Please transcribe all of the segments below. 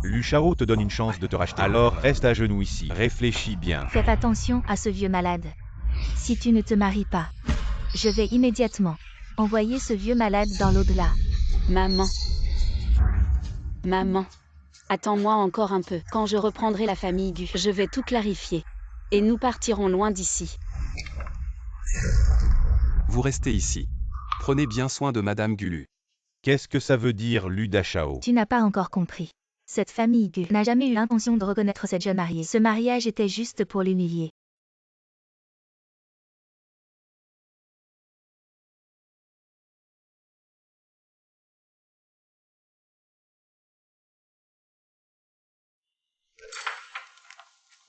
Lu Shao te donne une chance de te racheter. Alors reste à genoux ici. Réfléchis bien. Fais attention à ce vieux malade. Si tu ne te maries pas, je vais immédiatement envoyer ce vieux malade dans l'au-delà. Maman. Maman. Attends-moi encore un peu. Quand je reprendrai la famille Gu, je vais tout clarifier. Et nous partirons loin d'ici. Vous restez ici. Prenez bien soin de Madame Gulu. Qu'est-ce que ça veut dire, Lu Dashao? Tu n'as pas encore compris. Cette famille Gu n'a jamais eu l'intention de reconnaître cette jeune mariée. Ce mariage était juste pour l'humilier.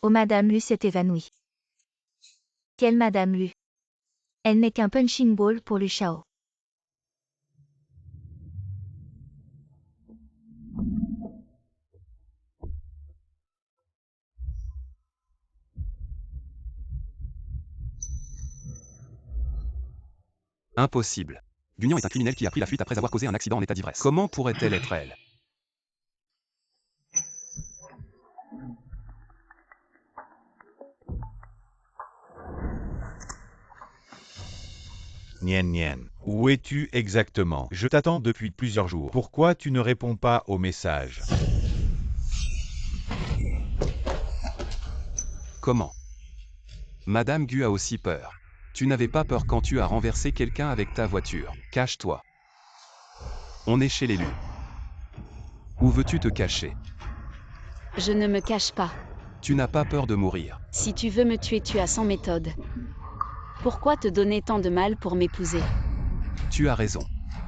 Oh, Madame Lu s'est évanouie. Quelle Madame Lu? Elle n'est qu'un punching ball pour Lu Shao. Impossible. Gunian est un criminel qui a pris la fuite après avoir causé un accident en état d'ivresse. Comment pourrait-elle être elle? Nien Nien. Où es-tu exactement? Je t'attends depuis plusieurs jours. Pourquoi tu ne réponds pas aux messages? Comment? Madame Gu a aussi peur. Tu n'avais pas peur quand tu as renversé quelqu'un avec ta voiture. Cache-toi. On est chez l'élu. Où veux-tu te cacher? Je ne me cache pas. Tu n'as pas peur de mourir. Si tu veux me tuer, tu as 100 méthodes. Pourquoi te donner tant de mal pour m'épouser? Tu as raison.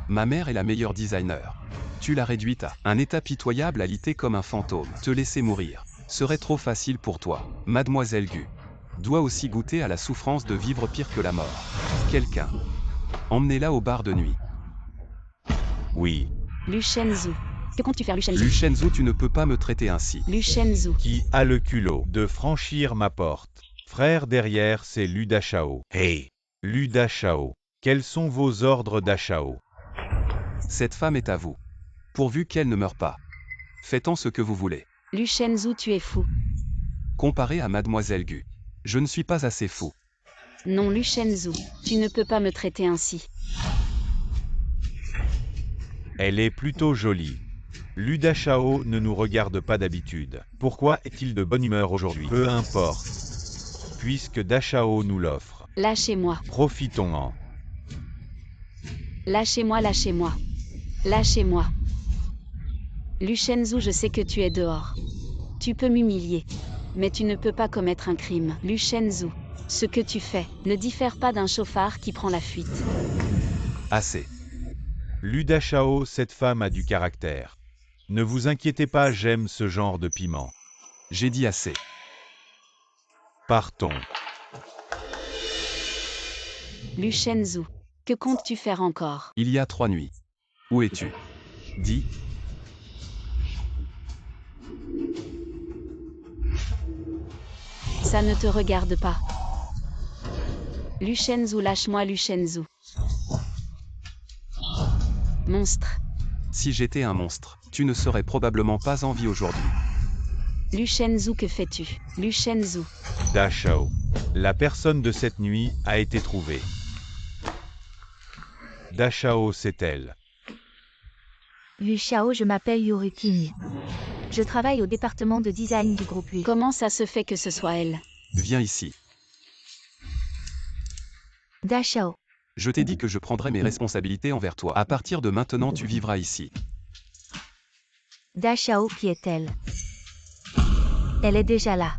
Ma mère est la meilleure designer. Tu l'as réduite à un état pitoyable à lutter comme un fantôme. Te laisser mourir serait trop facile pour toi. Mademoiselle Gu doit aussi goûter à la souffrance de vivre pire que la mort. Quelqu'un. Emmenez-la au bar de nuit. Oui. Lu Shenzhou. Que comptes-tu faire, Lu Shenzhou? Lu Shenzhou, tu ne peux pas me traiter ainsi. Lu Shenzhou. Qui a le culot de franchir ma porte? Frère derrière, c'est Lu Dashao. Hey! Lu Dashao. Quels sont vos ordres, Dashao? Cette femme est à vous. Pourvu qu'elle ne meure pas. Faites-en ce que vous voulez. Lu Shenzhou, tu es fou. Comparé à Mademoiselle Gu, je ne suis pas assez fou. Non, Lu Shenzhou, tu ne peux pas me traiter ainsi. Elle est plutôt jolie. Lu Dashao ne nous regarde pas d'habitude. Pourquoi est-il de bonne humeur aujourd'hui? Peu importe. Puisque Dashao nous l'offre. Lâchez-moi. Profitons-en. Lâchez-moi, lâchez-moi. Lâchez-moi. Lu Shenzhou, je sais que tu es dehors. Tu peux m'humilier. Mais tu ne peux pas commettre un crime. Lu Shenzhou, ce que tu fais ne diffère pas d'un chauffard qui prend la fuite. Assez. Lu Dashao, cette femme a du caractère. Ne vous inquiétez pas, j'aime ce genre de piment. J'ai dit assez. Partons. Lu Shenzhou, que comptes-tu faire encore? Il y a 3 nuits. Où es-tu? Dis. Ça ne te regarde pas. Lu Shenzhou, lâche-moi, Lu Shenzhou. Monstre. Si j'étais un monstre, tu ne serais probablement pas en vie aujourd'hui. Lu Shenzhou, que fais-tu? Lu Shenzhou. Dashao. La personne de cette nuit a été trouvée. Dashao, c'est elle. Lu Shao, je m'appelle Yurukin. Je travaille au département de design du groupe Lu. Comment ça se fait que ce soit elle? Viens ici. Dashao. Je t'ai dit que je prendrais mes responsabilités envers toi. À partir de maintenant, tu vivras ici. Dashao, qui est-elle? Elle est déjà là.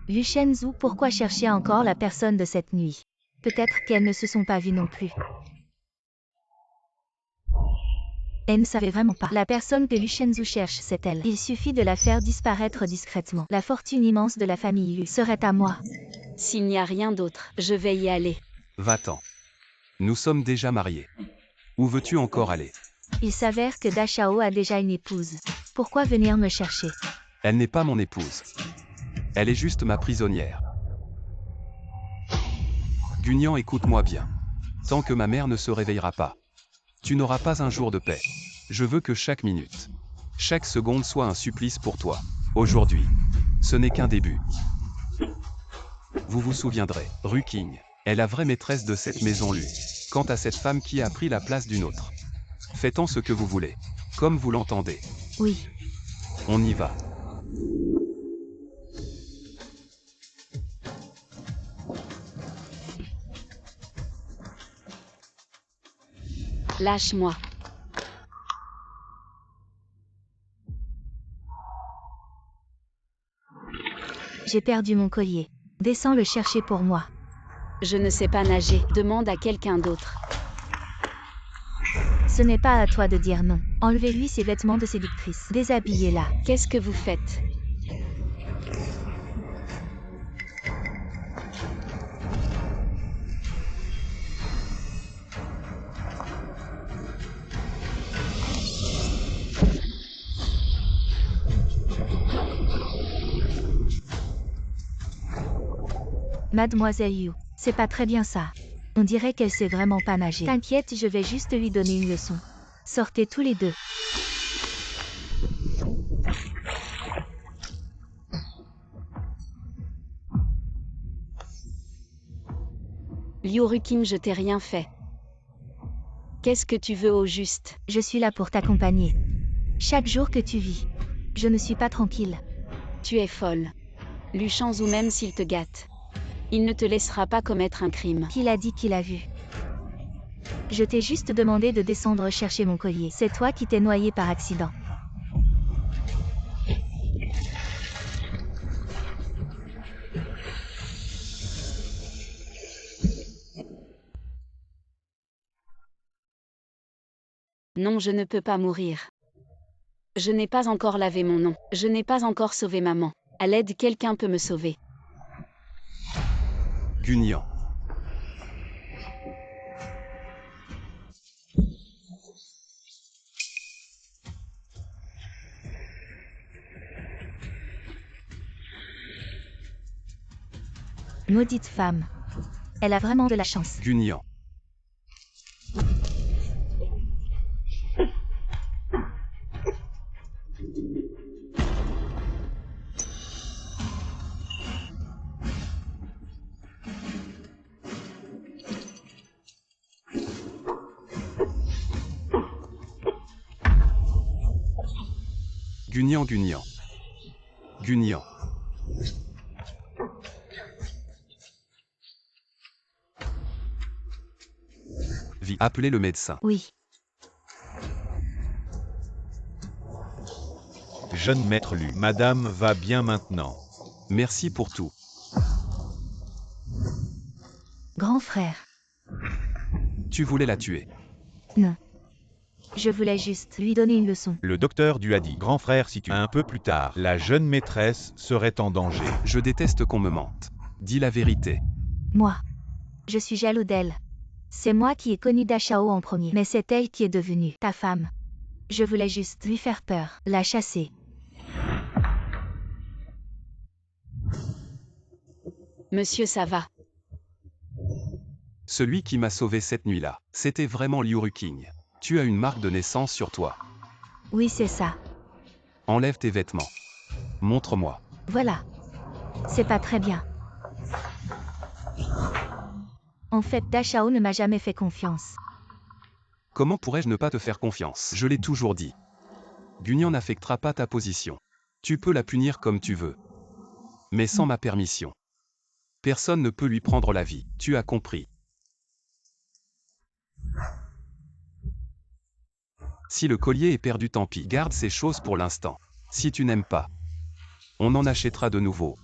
Lu Shenzhou, pourquoi chercher encore la personne de cette nuit? Peut-être qu'elles ne se sont pas vues non plus. Elle ne savait vraiment pas. La personne que Lu Shenzhou cherche, c'est elle. Il suffit de la faire disparaître discrètement. La fortune immense de la famille Lu serait à moi. S'il n'y a rien d'autre, je vais y aller. Va-t'en. Nous sommes déjà mariés. Où veux-tu encore aller? Il s'avère que Dashao a déjà une épouse. Pourquoi venir me chercher? Elle n'est pas mon épouse. Elle est juste ma prisonnière. Gunian, écoute-moi bien. Tant que ma mère ne se réveillera pas, tu n'auras pas un jour de paix. Je veux que chaque minute Chaque seconde soit un supplice pour toi. Aujourd'hui, ce n'est qu'un début. Vous vous souviendrez, Ruking est la vraie maîtresse de cette maison Lu. Quant à cette femme qui a pris la place d'une autre, faites-en ce que vous voulez. Comme vous l'entendez. Oui. On y va. Lâche-moi. J'ai perdu mon collier. Descends le chercher pour moi. Je ne sais pas nager. Demande à quelqu'un d'autre. Ce n'est pas à toi de dire non. Enlevez-lui ses vêtements de séductrice. Déshabillez-la. Qu'est-ce que vous faites? Mademoiselle Yu, c'est pas très bien ça. On dirait qu'elle sait vraiment pas nager. T'inquiète, je vais juste lui donner une leçon. Sortez tous les deux. Liu Ruking, je t'ai rien fait. Qu'est-ce que tu veux au juste? Je suis là pour t'accompagner. Chaque jour que tu vis. Je ne suis pas tranquille. Tu es folle. Lu Shanzhu, même s'il te gâte, il ne te laissera pas commettre un crime. Qui l'a dit qu'il a vu? Je t'ai juste demandé de descendre chercher mon collier. C'est toi qui t'es noyé par accident. Non, je ne peux pas mourir. Je n'ai pas encore lavé mon nom. Je n'ai pas encore sauvé maman. À l'aide, quelqu'un peut me sauver. Gunyan. Maudite femme. Elle a vraiment de la chance. Gunyan. Gunyan, Gunyan. Gunyan. Appelez le médecin. Oui. Jeune maître Lu, madame va bien maintenant. Merci pour tout. Grand frère. Tu voulais la tuer. Non. Je voulais juste lui donner une leçon. Le docteur lui a dit, grand frère, si tu un peu plus tard, la jeune maîtresse serait en danger. Je déteste qu'on me mente. Dis la vérité. Moi. Je suis jaloux d'elle. C'est moi qui ai connu Dashao en premier. Mais c'est elle qui est devenue ta femme. Je voulais juste lui faire peur, la chasser. Monsieur, ça va. Celui qui m'a sauvé cette nuit-là, c'était vraiment Liu Ruking. Tu as une marque de naissance sur toi. Oui, c'est ça. Enlève tes vêtements. Montre-moi. Voilà. C'est pas très bien. En fait, Dashao ne m'a jamais fait confiance. Comment pourrais-je ne pas te faire confiance? Je l'ai toujours dit. Gunyan n'affectera pas ta position. Tu peux la punir comme tu veux. Mais sans ma permission. Personne ne peut lui prendre la vie. Tu as compris. Si le collier est perdu, tant pis. Garde ces choses pour l'instant. Si tu n'aimes pas, on en achètera de nouveaux.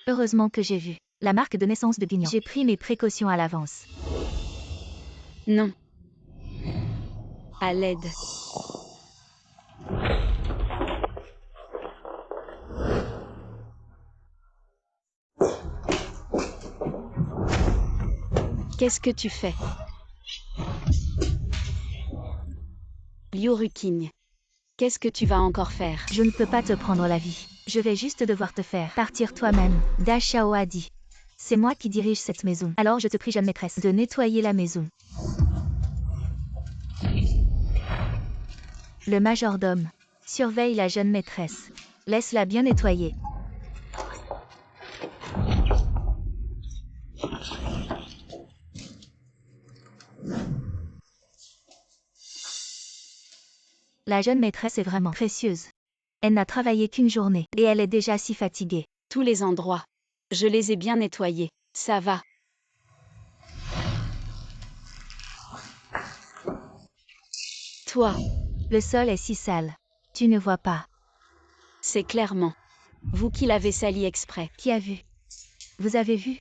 Heureusement que j'ai vu la marque de naissance de Gunyan. J'ai pris mes précautions à l'avance. Non. À l'aide. Qu'est-ce que tu fais? Liu Ruking. Qu'est-ce que tu vas encore faire? Je ne peux pas te prendre la vie. Je vais juste devoir te faire partir toi-même. Dashao a dit. C'est moi qui dirige cette maison. Alors je te prie, jeune maîtresse, de nettoyer la maison. Le majordome surveille la jeune maîtresse. Laisse-la bien nettoyer. La jeune maîtresse est vraiment précieuse. Elle n'a travaillé qu'une journée et elle est déjà si fatiguée. Tous les endroits. Je les ai bien nettoyés. Ça va. Toi, Le sol est si sale. Tu ne vois pas. c'est clairement vous qui l'avez sali exprès. Qui a vu? Vous avez vu?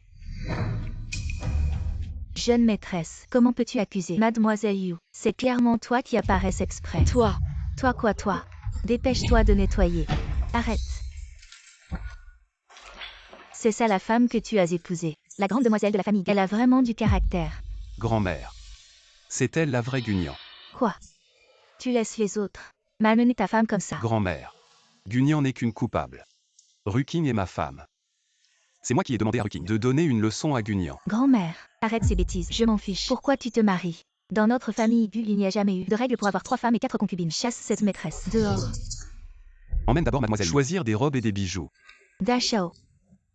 Jeune maîtresse, comment peux-tu accuser Mademoiselle Yu? C'est clairement toi qui apparaisse exprès. Toi, Toi quoi toi? Dépêche-toi de nettoyer. Arrête. C'est ça la femme que tu as épousée. La grande demoiselle de la famille. Elle a vraiment du caractère. Grand-mère. C'est elle la vraie Guignan. Quoi? Tu laisses les autres malmener ta femme comme ça. Grand-mère. Guignan n'est qu'une coupable. Ruking est ma femme. C'est moi qui ai demandé à Ruking de donner une leçon à Guignan. Grand-mère, arrête ces bêtises. Je m'en fiche. Pourquoi tu te maries? Dans notre famille, il n'y a jamais eu de règle pour avoir 3 femmes et 4 concubines. Chasse cette maîtresse. Dehors. Emmène d'abord mademoiselle. Choisir des robes et des bijoux. Dachao.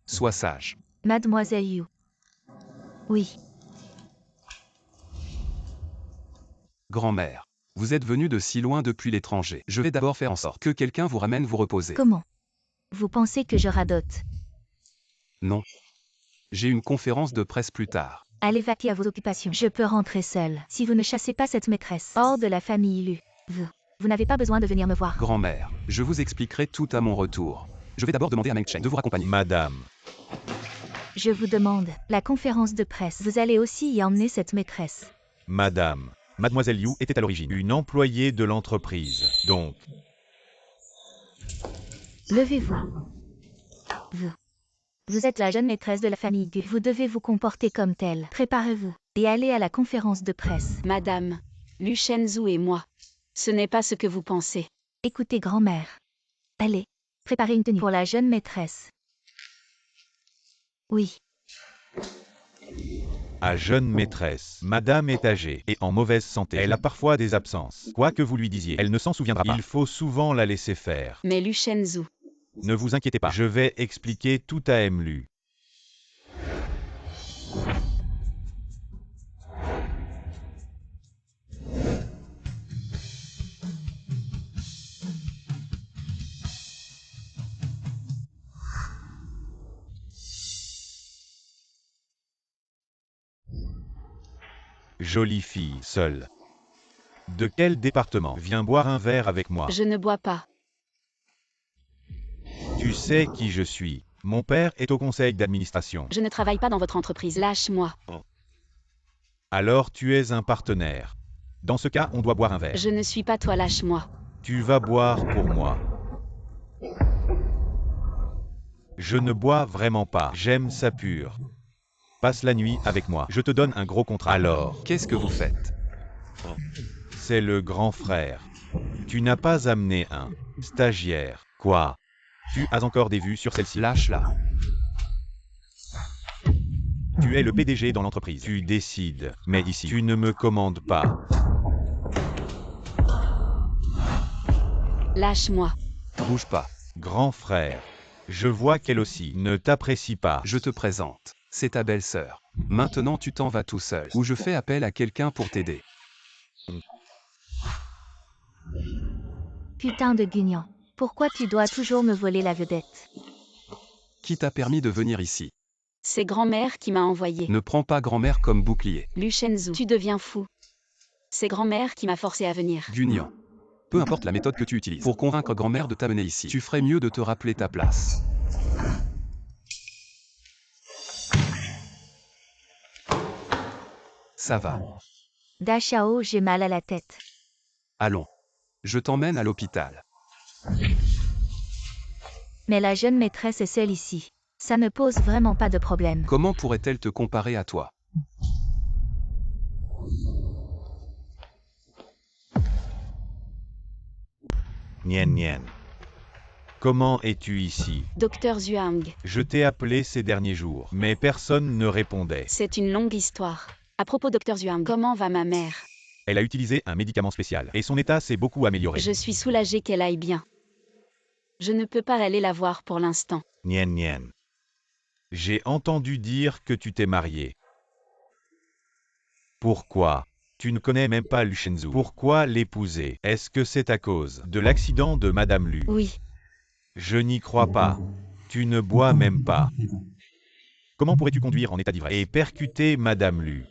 Sois sage. Mademoiselle Yu. Oui. Grand-mère. Vous êtes venue de si loin depuis l'étranger. Je vais d'abord faire en sorte que quelqu'un vous ramène vous reposer. Comment? Vous pensez que je radote? Non. J'ai une conférence de presse plus tard. Allez vaquer à vos occupations. Je peux rentrer seule. Si vous ne chassez pas cette maîtresse hors de la famille Lu. Vous n'avez pas besoin de venir me voir. Grand-mère, je vous expliquerai tout à mon retour. Je vais d'abord demander à Meng Chen de vous raccompagner. Madame, Je vous demande, la conférence de presse, vous allez aussi y emmener cette maîtresse. Madame, Mademoiselle Yu était à l'origine une employée de l'entreprise. Donc, Levez-vous. Vous êtes la jeune maîtresse de la famille Gu. Vous devez vous comporter comme telle. Préparez-vous et allez à la conférence de presse. madame, Lu Shenzhou et moi. Ce n'est pas ce que vous pensez. Écoutez, grand-mère. Allez, préparez une tenue pour la jeune maîtresse. Oui. à jeune maîtresse, Madame est âgée et en mauvaise santé. Elle a parfois des absences. Quoi que vous lui disiez, elle ne s'en souviendra pas. Il faut souvent la laisser faire. Mais Lu Shenzhou, Ne vous inquiétez pas, je vais expliquer tout à Mlu. Jolie fille, seule. De quel département? Viens boire un verre avec moi. je ne bois pas. Tu sais qui je suis. Mon père est au conseil d'administration. Je ne travaille pas dans votre entreprise. Lâche-moi. Alors tu es un partenaire. Dans ce cas, on doit boire un verre. Je ne suis pas toi, lâche-moi. Tu vas boire pour moi. Je ne bois vraiment pas. J'aime ça pur. Passe la nuit avec moi. Je te donne un gros contrat. Alors, Qu'est-ce que vous faites? c'est le grand frère. Tu n'as pas amené un stagiaire. Quoi? Tu as encore des vues sur celle-ci. Lâche-la. Tu es le PDG dans l'entreprise. Tu décides. Mais ici, tu ne me commandes pas. Lâche-moi. Bouge pas. Grand frère. Je vois qu'elle aussi ne t'apprécie pas. Je te présente. C'est ta belle-sœur. Maintenant tu t'en vas tout seul. Ou je fais appel à quelqu'un pour t'aider. Putain de guignant. Pourquoi tu dois toujours me voler la vedette? Qui t'a permis de venir ici? C'est grand-mère qui m'a envoyé. Ne prends pas grand-mère comme bouclier. Lu Shenzhou, tu deviens fou. C'est grand-mère qui m'a forcé à venir. Guignan. Peu importe la méthode que tu utilises. Pour convaincre grand-mère de t'amener ici, tu ferais mieux de te rappeler ta place. Ça va. Dachao, j'ai mal à la tête. Allons. Je t'emmène à l'hôpital. Mais la jeune maîtresse est seule ici. Ça ne pose vraiment pas de problème. Comment pourrait-elle te comparer à toi? Nien nien. Comment es-tu ici? Docteur Zhuang, Je t'ai appelé ces derniers jours, mais personne ne répondait. c'est une longue histoire. À propos, Docteur Zhuang, comment va ma mère? Elle a utilisé un médicament spécial, et son état s'est beaucoup amélioré. Je suis soulagée qu'elle aille bien. Je ne peux pas aller la voir pour l'instant. Nien nien. J'ai entendu dire que tu t'es marié. Pourquoi? Tu ne connais même pas Lu Shenzhou. Pourquoi l'épouser? Est-ce que c'est à cause de l'accident de Madame Lu? Oui, Je n'y crois pas. Tu ne bois même pas. Comment pourrais-tu conduire en état d'ivresse et percuter Madame Lu?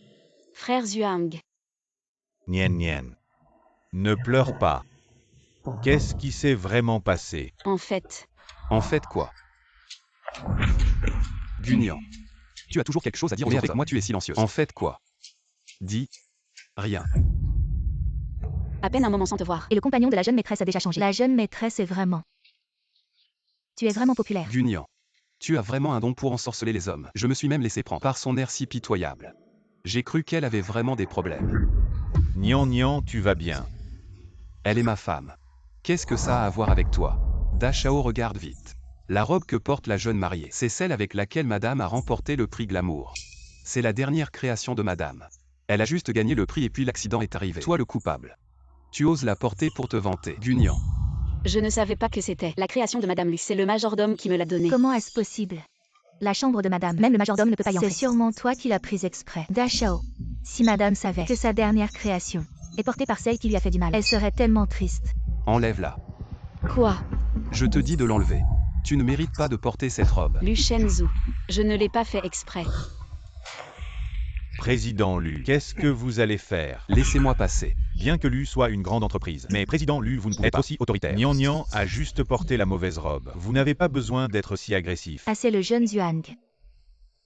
frère Zhuang, Nien nien. Ne pleure pas. Qu'est-ce qui s'est vraiment passé? en fait, En fait quoi? Gunian. Tu as toujours quelque chose à dire, mais avec moi tu es silencieuse. En fait quoi? Dis. Rien. à peine un moment sans te voir. Et le compagnon de la jeune maîtresse a déjà changé. La jeune maîtresse est vraiment... Tu es vraiment populaire. Gunian. Tu as vraiment un don pour ensorceler les hommes. Je me suis même laissé prendre par son air si pitoyable. J'ai cru qu'elle avait vraiment des problèmes. Nian Nian, tu vas bien. Elle est ma femme. Qu'est-ce que ça a à voir avec toi? Da Shao regarde vite. La robe que porte la jeune mariée, c'est celle avec laquelle Madame a remporté le prix Glamour. C'est la dernière création de Madame. Elle a juste gagné le prix et puis l'accident est arrivé. Toi le coupable. Tu oses la porter pour te vanter. Gunian. Je ne savais pas que c'était la création de Madame Lu. C'est le majordome qui me l'a donnée. Comment est-ce possible? La chambre de madame, même le majordome ne peut pas y entrer. C'est sûrement toi qui l'as prise exprès. Da Shao. Si madame savait que sa dernière création est portée par celle qui lui a fait du mal, elle serait tellement triste. Enlève-la. Quoi? Je te dis de l'enlever. Tu ne mérites pas de porter cette robe. Lu Shenzhou. Je ne l'ai pas fait exprès. Président Lu, qu'est-ce que vous allez faire? Laissez-moi passer. Bien que Lu soit une grande entreprise, mais Président Lu, vous ne pouvez pas être aussi autoritaire. Nian Nian a juste porté la mauvaise robe. Vous n'avez pas besoin d'être si agressif. Ah, c'est le jeune Zhuang.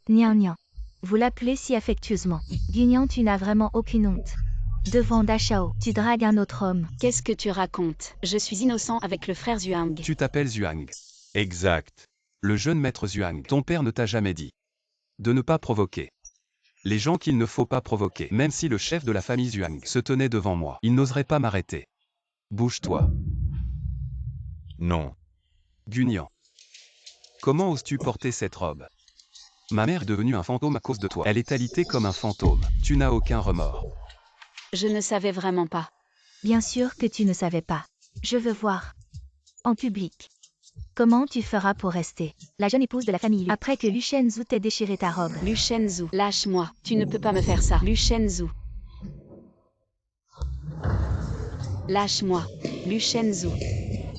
Nian Nian. Vous l'appelez si affectueusement. Guignan, tu n'as vraiment aucune honte. Devant Da Shao, tu dragues un autre homme. Qu'est-ce que tu racontes? Je suis innocent avec le frère Zhuang. Tu t'appelles Zhuang. Exact. Le jeune maître Zhuang. Ton père ne t'a jamais dit de ne pas provoquer les gens qu'il ne faut pas provoquer. Même si le chef de la famille Zhuang se tenait devant moi, il n'oserait pas m'arrêter. Bouge-toi. Non. Gunian. Comment oses-tu porter cette robe? Ma mère est devenue un fantôme à cause de toi. Elle est alitée comme un fantôme. Tu n'as aucun remords. Je ne savais vraiment pas. Bien sûr que tu ne savais pas. Je veux voir. En public. Comment tu feras pour rester la jeune épouse de la famille Lu, après que Lu Shenzhou t'ait déchiré ta robe? Lu Shenzhou, lâche-moi. Tu ne peux pas me faire ça. Lu Shenzhou. Lâche-moi. Lu Shenzhou.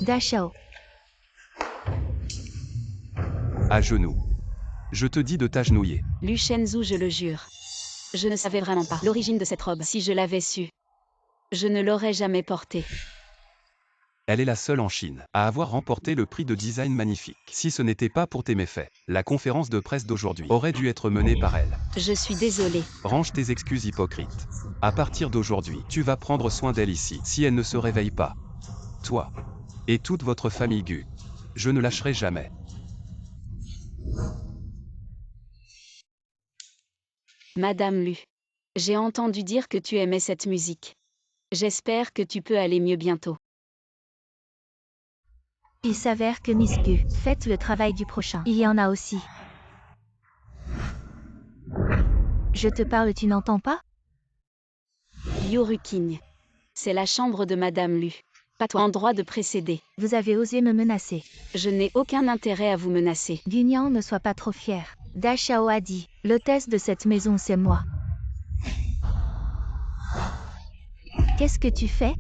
Da Shao. À genoux. Je te dis de t'agenouiller. Lu Shenzhou, je le jure. Je ne savais vraiment pas l'origine de cette robe. Si je l'avais su, je ne l'aurais jamais portée. Elle est la seule en Chine à avoir remporté le prix de design magnifique. Si ce n'était pas pour tes méfaits, la conférence de presse d'aujourd'hui aurait dû être menée par elle. Je suis désolée. Range tes excuses hypocrites. À partir d'aujourd'hui, tu vas prendre soin d'elle ici, si elle ne se réveille pas. Toi et toute votre famille Gu. Je ne lâcherai jamais. Madame Lu. J'ai entendu dire que tu aimais cette musique. J'espère que tu peux aller mieux bientôt. Il s'avère que Miss Gu fait le travail du prochain. Il y en a aussi. Je te parle, tu n'entends pas? Yoruking. C'est la chambre de Madame Lu. Pas toi. En droit de précéder. Vous avez osé me menacer. Je n'ai aucun intérêt à vous menacer. Guignan, ne sois pas trop fier. Da Shao a dit, l'hôtesse de cette maison, c'est moi. Qu'est-ce que tu fais?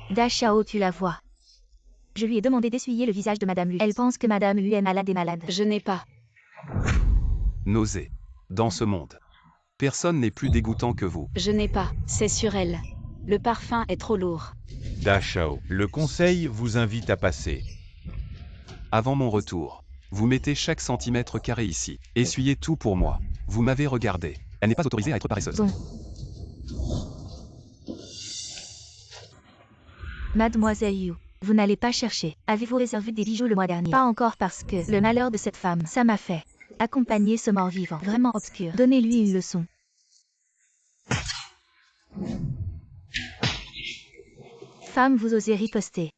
Da Shao, tu la vois. Je lui ai demandé d'essuyer le visage de Madame Lu. Elle pense que Madame Lu est malade et malade. Je n'ai pas. Nausée. Dans ce monde. Personne n'est plus dégoûtant que vous. Je n'ai pas. C'est sur elle. Le parfum est trop lourd. Da Shao, le conseil vous invite à passer. Avant mon retour, vous mettez chaque centimètre carré ici. Essuyez tout pour moi. Vous m'avez regardé. Elle n'est pas autorisée à être paresseuse. Bon. Mademoiselle Yu, vous n'allez pas chercher. Avez-vous réservé des bijoux le mois dernier? Pas encore, parce que le malheur de cette femme, ça m'a fait accompagner ce mort-vivant vraiment obscur. Donnez-lui une leçon. Femme, vous osez riposter.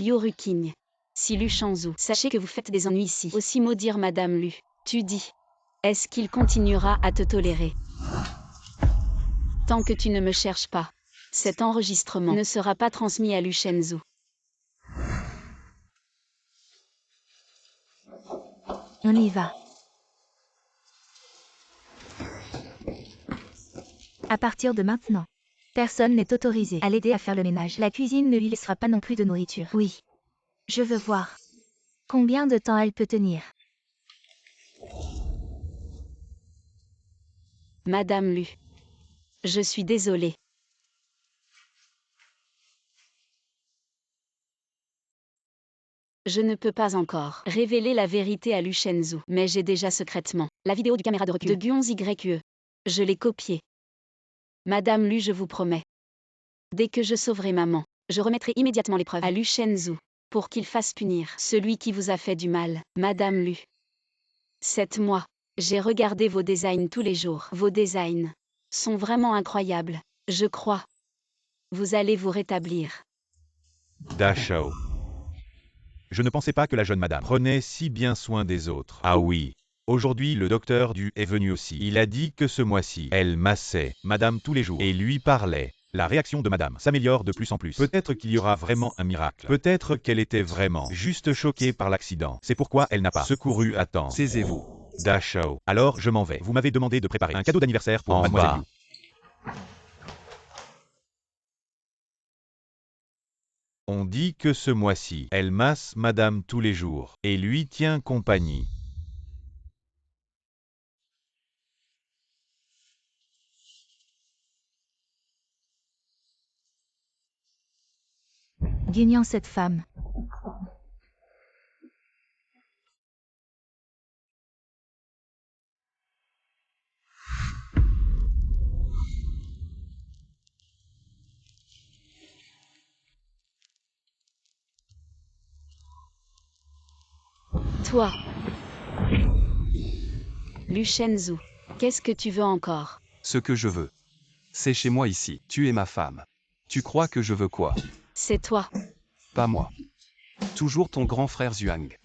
Liu Ruqing. Si Lu Shenzhou, sachez que vous faites des ennuis ici. Aussi maudire Madame Lu. Tu dis. Est-ce qu'il continuera à te tolérer? Tant que tu ne me cherches pas, cet enregistrement ne sera pas transmis à Lu Shenzhou. On y va. À partir de maintenant, personne n'est autorisé à l'aider à faire le ménage. La cuisine ne lui laissera pas non plus de nourriture. Oui. Je veux voir. Combien de temps elle peut tenir? Madame Lu. Je suis désolée. Je ne peux pas encore révéler la vérité à Lu Shenzhou, mais j'ai déjà secrètement la vidéo du caméra de recul de Guons YE. Je l'ai copiée. Madame Lu, je vous promets. Dès que je sauverai maman, je remettrai immédiatement l'épreuve à Lu Shenzhou, pour qu'il fasse punir celui qui vous a fait du mal. Madame Lu. 7 mois. J'ai regardé vos designs tous les jours. Vos designs sont vraiment incroyables, je crois. Vous allez vous rétablir. Da Shao. Je ne pensais pas que la jeune madame prenait si bien soin des autres. Ah oui. Aujourd'hui, le docteur Du est venu aussi. Il a dit que ce mois-ci, elle massait madame tous les jours et lui parlait. La réaction de madame s'améliore de plus en plus. Peut-être qu'il y aura vraiment un miracle. Peut-être qu'elle était vraiment juste choquée par l'accident. C'est pourquoi elle n'a pas secouru à temps. Taisez-vous. Da Shao. Alors je m'en vais. Vous m'avez demandé de préparer un cadeau d'anniversaire pour Mademoiselle Liu. On dit que ce mois-ci, elle masse madame tous les jours et lui tient compagnie. Guignant cette femme. Toi. Lu Shenzhou. Qu'est-ce que tu veux encore? Ce que je veux. C'est chez moi ici. Tu es ma femme. Tu crois que je veux quoi? C'est toi. Pas moi. Toujours ton grand frère Zhuang.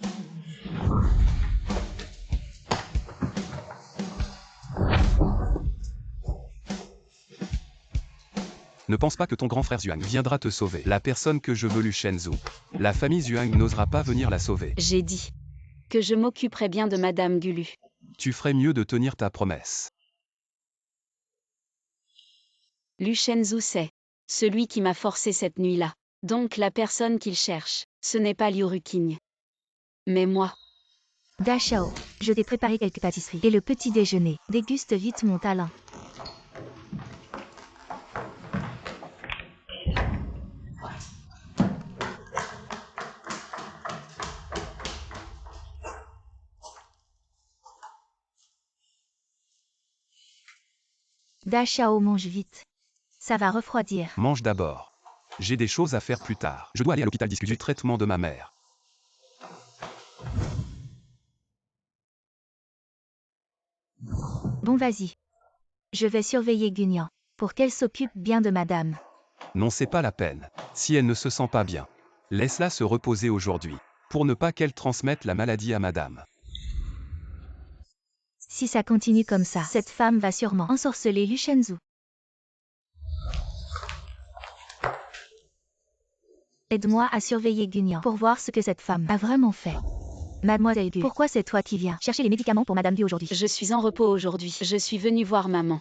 Ne pense pas que ton grand frère Zhuang viendra te sauver. La personne que je veux, Lu Shenzhou. La famille Zhuang n'osera pas venir la sauver. J'ai dit que je m'occuperai bien de Madame Gulu. Tu ferais mieux de tenir ta promesse. Lu Shenzhou, c'est celui qui m'a forcé cette nuit-là. Donc la personne qu'il cherche, ce n'est pas Liu Ruqing. Mais moi. Da Shao, je t'ai préparé quelques pâtisseries et le petit déjeuner. Déguste vite mon talent. Da Shao, mange vite. Ça va refroidir. Mange d'abord. J'ai des choses à faire plus tard. Je dois aller à l'hôpital discuter du traitement de ma mère. Bon, vas-y. Je vais surveiller Guignant, pour qu'elle s'occupe bien de madame. Non, c'est pas la peine. Si elle ne se sent pas bien, laisse-la se reposer aujourd'hui, pour ne pas qu'elle transmette la maladie à madame. Si ça continue comme ça, cette femme va sûrement ensorceler Lu Shenzhou. Aide-moi à surveiller Guignant pour voir ce que cette femme a vraiment fait. Mademoiselle Gu, pourquoi c'est toi qui viens chercher les médicaments pour Madame Gu aujourd'hui? Je suis en repos aujourd'hui. Je suis venue voir maman.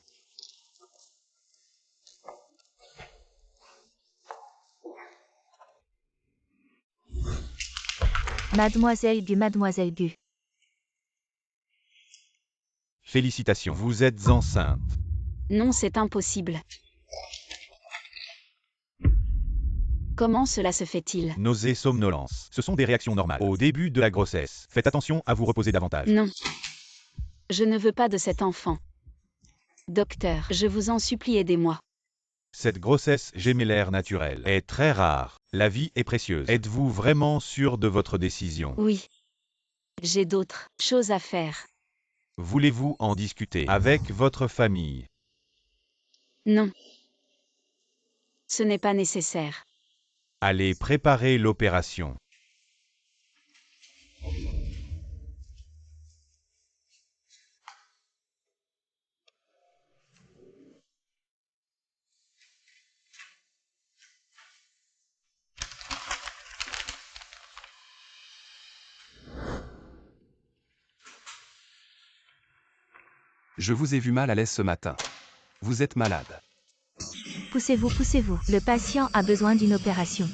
Mademoiselle Gu. Félicitations, vous êtes enceinte. Non, c'est impossible. Comment cela se fait-il? Nausées, somnolence. Ce sont des réactions normales au début de la grossesse. Faites attention à vous reposer davantage. Non. Je ne veux pas de cet enfant. Docteur, je vous en supplie, aidez-moi. Cette grossesse gémellaire naturelle est très rare. La vie est précieuse. Êtes-vous vraiment sûr de votre décision? Oui. J'ai d'autres choses à faire. Voulez-vous en discuter avec votre famille? Non. Ce n'est pas nécessaire. Allez préparer l'opération. Je vous ai vu mal à l'aise ce matin. Vous êtes malade. Poussez-vous, poussez-vous. Le patient a besoin d'une opération.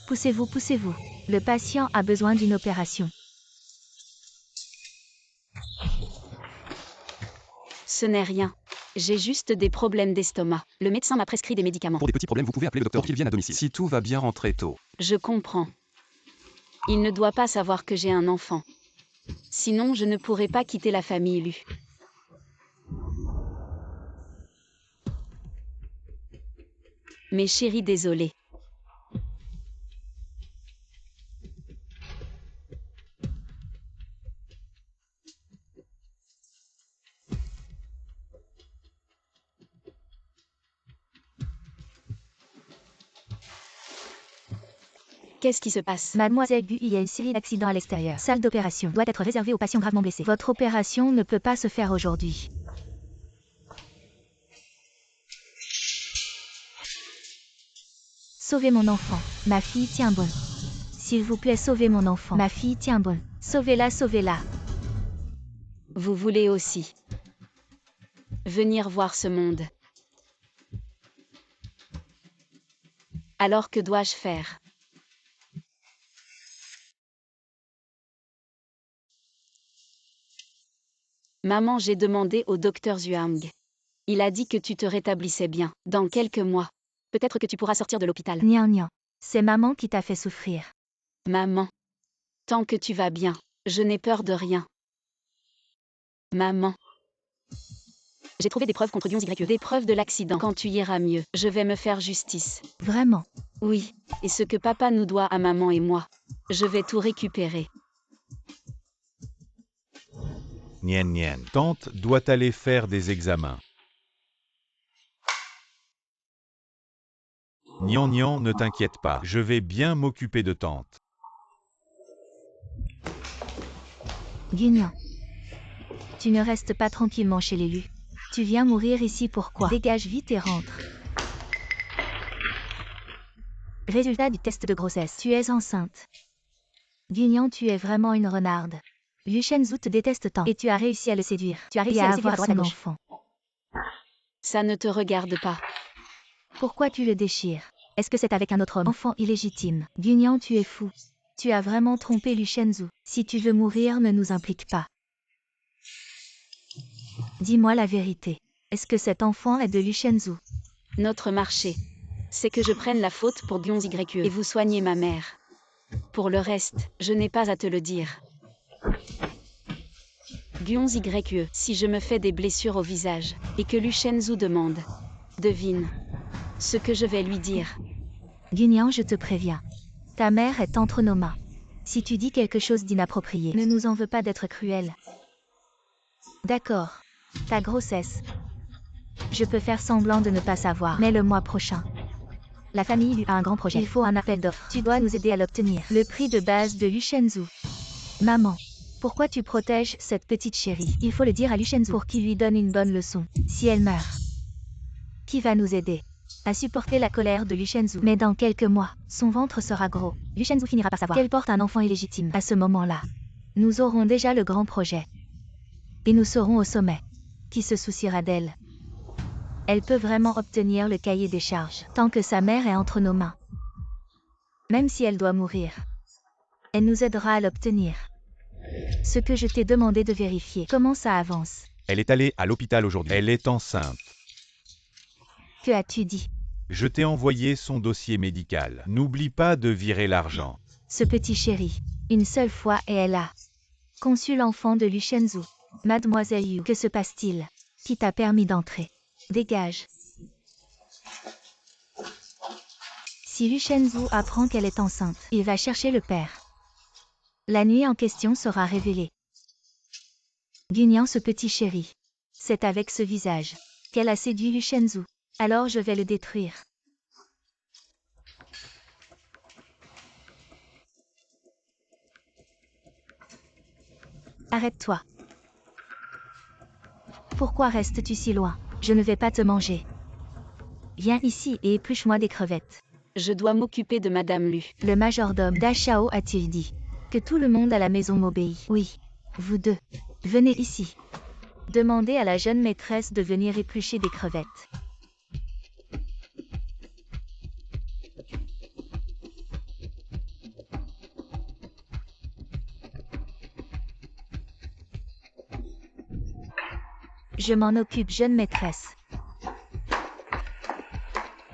Poussez-vous, poussez-vous. Le patient a besoin d'une opération. Ce n'est rien. J'ai juste des problèmes d'estomac. Le médecin m'a prescrit des médicaments. Pour des petits problèmes, vous pouvez appeler le docteur pour qu'il vienne à domicile. Si tout va bien, rentrez tôt. Je comprends. Il ne doit pas savoir que j'ai un enfant. Sinon, je ne pourrais pas quitter la famille Lu. Mais chérie, désolée. Qu'est-ce qui se passe? Mademoiselle Gu, il y a une série d'accidents à l'extérieur. Salle d'opération doit être réservée aux patients gravement blessés. Votre opération ne peut pas se faire aujourd'hui. Sauvez mon enfant. Ma fille tient bon. S'il vous plaît, sauvez mon enfant. Ma fille tient bon. Sauvez-la, sauvez-la. Vous voulez aussi venir voir ce monde. Alors que dois-je faire? Maman, j'ai demandé au docteur Zhuang. Il a dit que tu te rétablissais bien. Dans quelques mois, peut-être que tu pourras sortir de l'hôpital. Nian, nian. C'est maman qui t'a fait souffrir. Maman, tant que tu vas bien, je n'ai peur de rien. Maman. J'ai trouvé des preuves contre Guion Y. Des preuves de l'accident. Quand tu iras mieux, je vais me faire justice. Vraiment. Oui, et ce que papa nous doit à maman et moi, je vais tout récupérer. Nien Nien. Tante doit aller faire des examens. Nian Nian, ne t'inquiète pas, je vais bien m'occuper de tante. Guignan. Tu ne restes pas tranquillement chez l'élu. Tu viens mourir ici pourquoi? Dégage vite et rentre. Résultat du test de grossesse. Tu es enceinte. Guignan, tu es vraiment une renarde. Liu Shenzhou te déteste tant. Et tu as réussi à le séduire. Tu as réussi à le séduire à droite à gauche. Enfant. Ça ne te regarde pas. Pourquoi tu le déchires? Est-ce que c'est avec un autre homme? Enfant illégitime. Guignan, tu es fou. Tu as vraiment trompé Liu Shenzhou. Si tu veux mourir, ne nous implique pas. Dis-moi la vérité. Est-ce que cet enfant est de Liu Shenzhou? Notre marché, c'est que je prenne la faute pour Guion Y et vous soignez ma mère. Pour le reste, je n'ai pas à te le dire. Guion Y, si je me fais des blessures au visage, et que Liu Shenzhou demande, devine ce que je vais lui dire. Guignan, je te préviens. Ta mère est entre nos mains. Si tu dis quelque chose d'inapproprié, ne nous en veux pas d'être cruel. D'accord. Ta grossesse. Je peux faire semblant de ne pas savoir, mais le mois prochain. La famille Lu a un grand projet. Il faut un appel d'offres. Tu dois nous aider à l'obtenir. Le prix de base de Liu Shenzhou. Maman. Pourquoi tu protèges cette petite chérie? Il faut le dire à Liu Shenzhou pour qu'il lui donne une bonne leçon. Si elle meurt, qui va nous aider à supporter la colère de Liu Shenzhou? Mais dans quelques mois, son ventre sera gros. Liu Shenzhou finira par savoir qu'elle porte un enfant illégitime. À ce moment-là, nous aurons déjà le grand projet. Et nous serons au sommet. Qui se souciera d'elle? Elle peut vraiment obtenir le cahier des charges, tant que sa mère est entre nos mains. Même si elle doit mourir, elle nous aidera à l'obtenir. Ce que je t'ai demandé de vérifier, comment ça avance? Elle est allée à l'hôpital aujourd'hui. Elle est enceinte. Que as-tu dit? Je t'ai envoyé son dossier médical. N'oublie pas de virer l'argent. Ce petit chéri, une seule fois et elle a conçu l'enfant de Liu Shenzhou. Mademoiselle Yu, que se passe-t-il? Qui t'a permis d'entrer? Dégage. Si Liu Shenzhou apprend qu'elle est enceinte, il va chercher le père. La nuit en question sera révélée. Guignant ce petit chéri. C'est avec ce visage qu'elle a séduit Lu Shenzhou. Alors je vais le détruire. Arrête-toi. Pourquoi restes-tu si loin? Je ne vais pas te manger. Viens ici et épluche-moi des crevettes. Je dois m'occuper de Madame Lu. Le majordome d'Ashao a-t-il dit que tout le monde à la maison m'obéit? Oui. Vous deux. Venez ici. Demandez à la jeune maîtresse de venir éplucher des crevettes. Je m'en occupe, jeune maîtresse.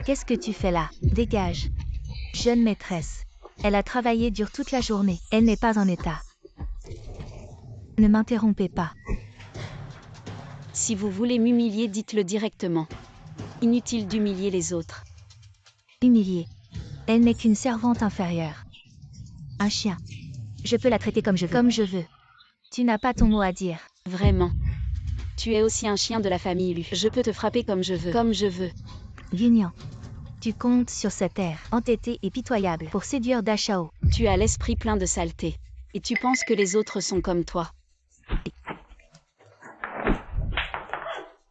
Qu'est-ce que tu fais là? Dégage. Jeune maîtresse. Elle a travaillé dur toute la journée. Elle n'est pas en état. Ne m'interrompez pas. Si vous voulez m'humilier, dites-le directement. Inutile d'humilier les autres. Humiliée. Elle n'est qu'une servante inférieure. Un chien. Je peux la traiter comme je veux. Tu n'as pas ton mot à dire. Vraiment. Tu es aussi un chien de la famille Lu. Je peux te frapper comme je veux. Guignant. Tu comptes sur cet air entêté et pitoyable pour séduire Dashao. Tu as l'esprit plein de saleté. Et tu penses que les autres sont comme toi.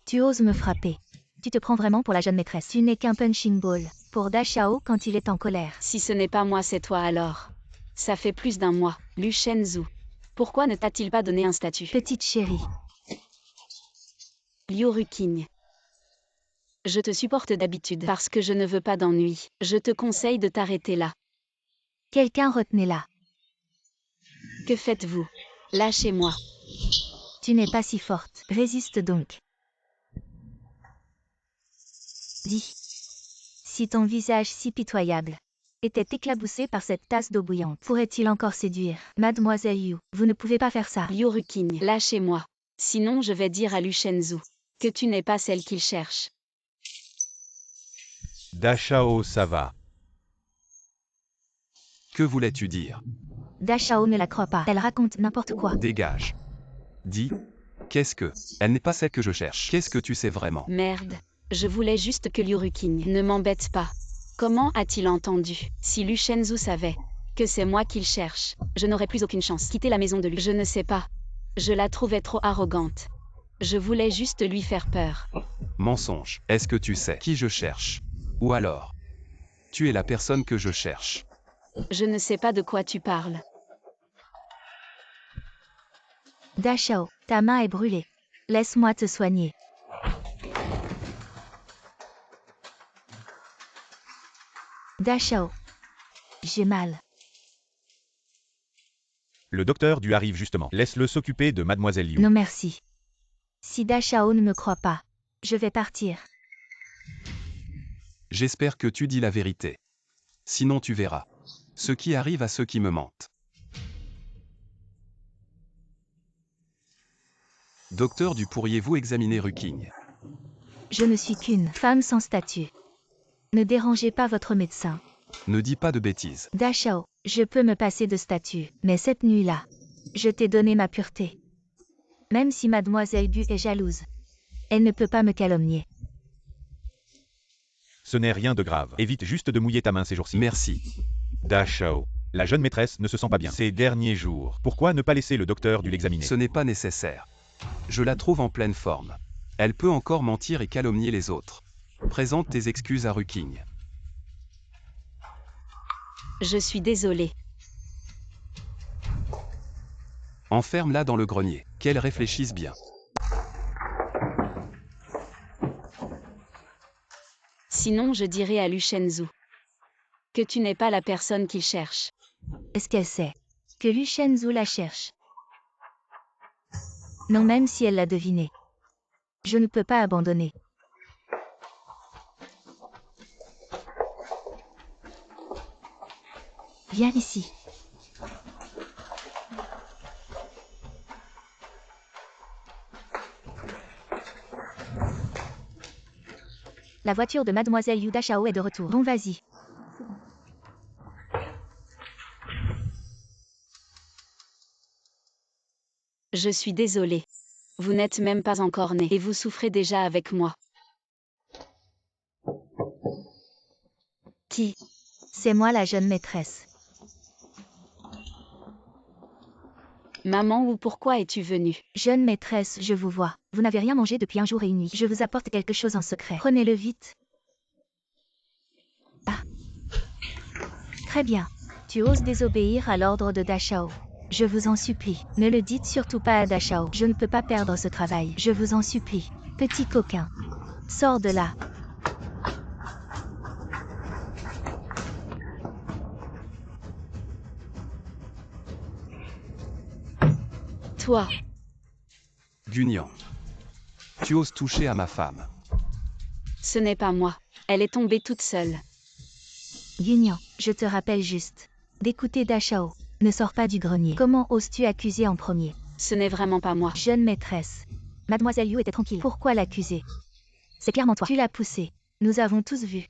Tu oses me frapper. Tu te prends vraiment pour la jeune maîtresse. Tu n'es qu'un punching ball pour Dashao quand il est en colère. Si ce n'est pas moi, c'est toi alors. Ça fait plus d'un mois. Lu Shenzhou. Pourquoi ne t'a-t-il pas donné un statut? Petite chérie. Liu Ruqing. Je te supporte d'habitude parce que je ne veux pas d'ennui. Je te conseille de t'arrêter là. Quelqu'un retenez-la. Que faites-vous? Lâchez-moi. Tu n'es pas si forte. Résiste donc. Dis. Si ton visage si pitoyable était éclaboussé par cette tasse d'eau bouillante, pourrait-il encore séduire Mademoiselle Yu? Vous ne pouvez pas faire ça. Liu Ruqing, lâchez-moi. Sinon je vais dire à Lu Shenzhou que tu n'es pas celle qu'il cherche. Dashao, ça va. Que voulais-tu dire? Dashao ne la croit pas. Elle raconte n'importe quoi. Dégage. Dis. Qu'est-ce que? Elle n'est pas celle que je cherche. Qu'est-ce que tu sais vraiment? Merde. Je voulais juste que Liu Ruqing ne m'embête pas. Comment a-t-il entendu? Si Lu Shenzhou savait que c'est moi qu'il cherche, je n'aurais plus aucune chance. Quitter la maison de Lu. Je ne sais pas. Je la trouvais trop arrogante. Je voulais juste lui faire peur. Mensonge. Est-ce que tu sais qui je cherche? Ou alors, tu es la personne que je cherche. Je ne sais pas de quoi tu parles. Dashao, ta main est brûlée. Laisse-moi te soigner. Dashao. J'ai mal. Le docteur Du arrive justement. Laisse-le s'occuper de Mademoiselle Liu. Non merci. Si Dashao ne me croit pas, je vais partir. J'espère que tu dis la vérité. Sinon tu verras ce qui arrive à ceux qui me mentent. Docteur Du, pourriez-vous examiner Ruqing? Je ne suis qu'une femme sans statut. Ne dérangez pas votre médecin. Ne dis pas de bêtises. Dashao, je peux me passer de statut, mais cette nuit-là, je t'ai donné ma pureté. Même si Mademoiselle Bu est jalouse, elle ne peut pas me calomnier. Ce n'est rien de grave. Évite juste de mouiller ta main ces jours-ci. Merci. Dashao. La jeune maîtresse ne se sent pas bien ces derniers jours. Pourquoi ne pas laisser le docteur Du l'examiner? Ce n'est pas nécessaire. Je la trouve en pleine forme. Elle peut encore mentir et calomnier les autres. Présente tes excuses à Ruqing. Je suis désolée. Enferme-la dans le grenier. Qu'elle réfléchisse bien. Sinon je dirai à Lu Shenzhou que tu n'es pas la personne qu'il cherche. Est-ce qu'elle sait que Lu Shenzhou la cherche? Non, même si elle l'a deviné. Je ne peux pas abandonner. Viens ici. La voiture de Mademoiselle Yu Dashao est de retour. Bon, vas-y. Je suis désolée. Vous n'êtes même pas encore né et vous souffrez déjà avec moi. Qui? C'est moi la jeune maîtresse. Maman, ou pourquoi es-tu venue? Jeune maîtresse, je vous vois. Vous n'avez rien mangé depuis un jour et une nuit. Je vous apporte quelque chose en secret. Prenez-le vite. Ah. Très bien. Tu oses désobéir à l'ordre de Dachao. Je vous en supplie, ne le dites surtout pas à Dachao. Je ne peux pas perdre ce travail. Je vous en supplie. Petit coquin. Sors de là. Toi. Guignan. Tu oses toucher à ma femme. Ce n'est pas moi. Elle est tombée toute seule. Guignan, je te rappelle juste d'écouter Dachao. Ne sors pas du grenier. Comment oses-tu accuser en premier? Ce n'est vraiment pas moi. Jeune maîtresse. Mademoiselle Yu était tranquille. Pourquoi l'accuser? C'est clairement toi. Tu l'as poussé. Nous avons tous vu.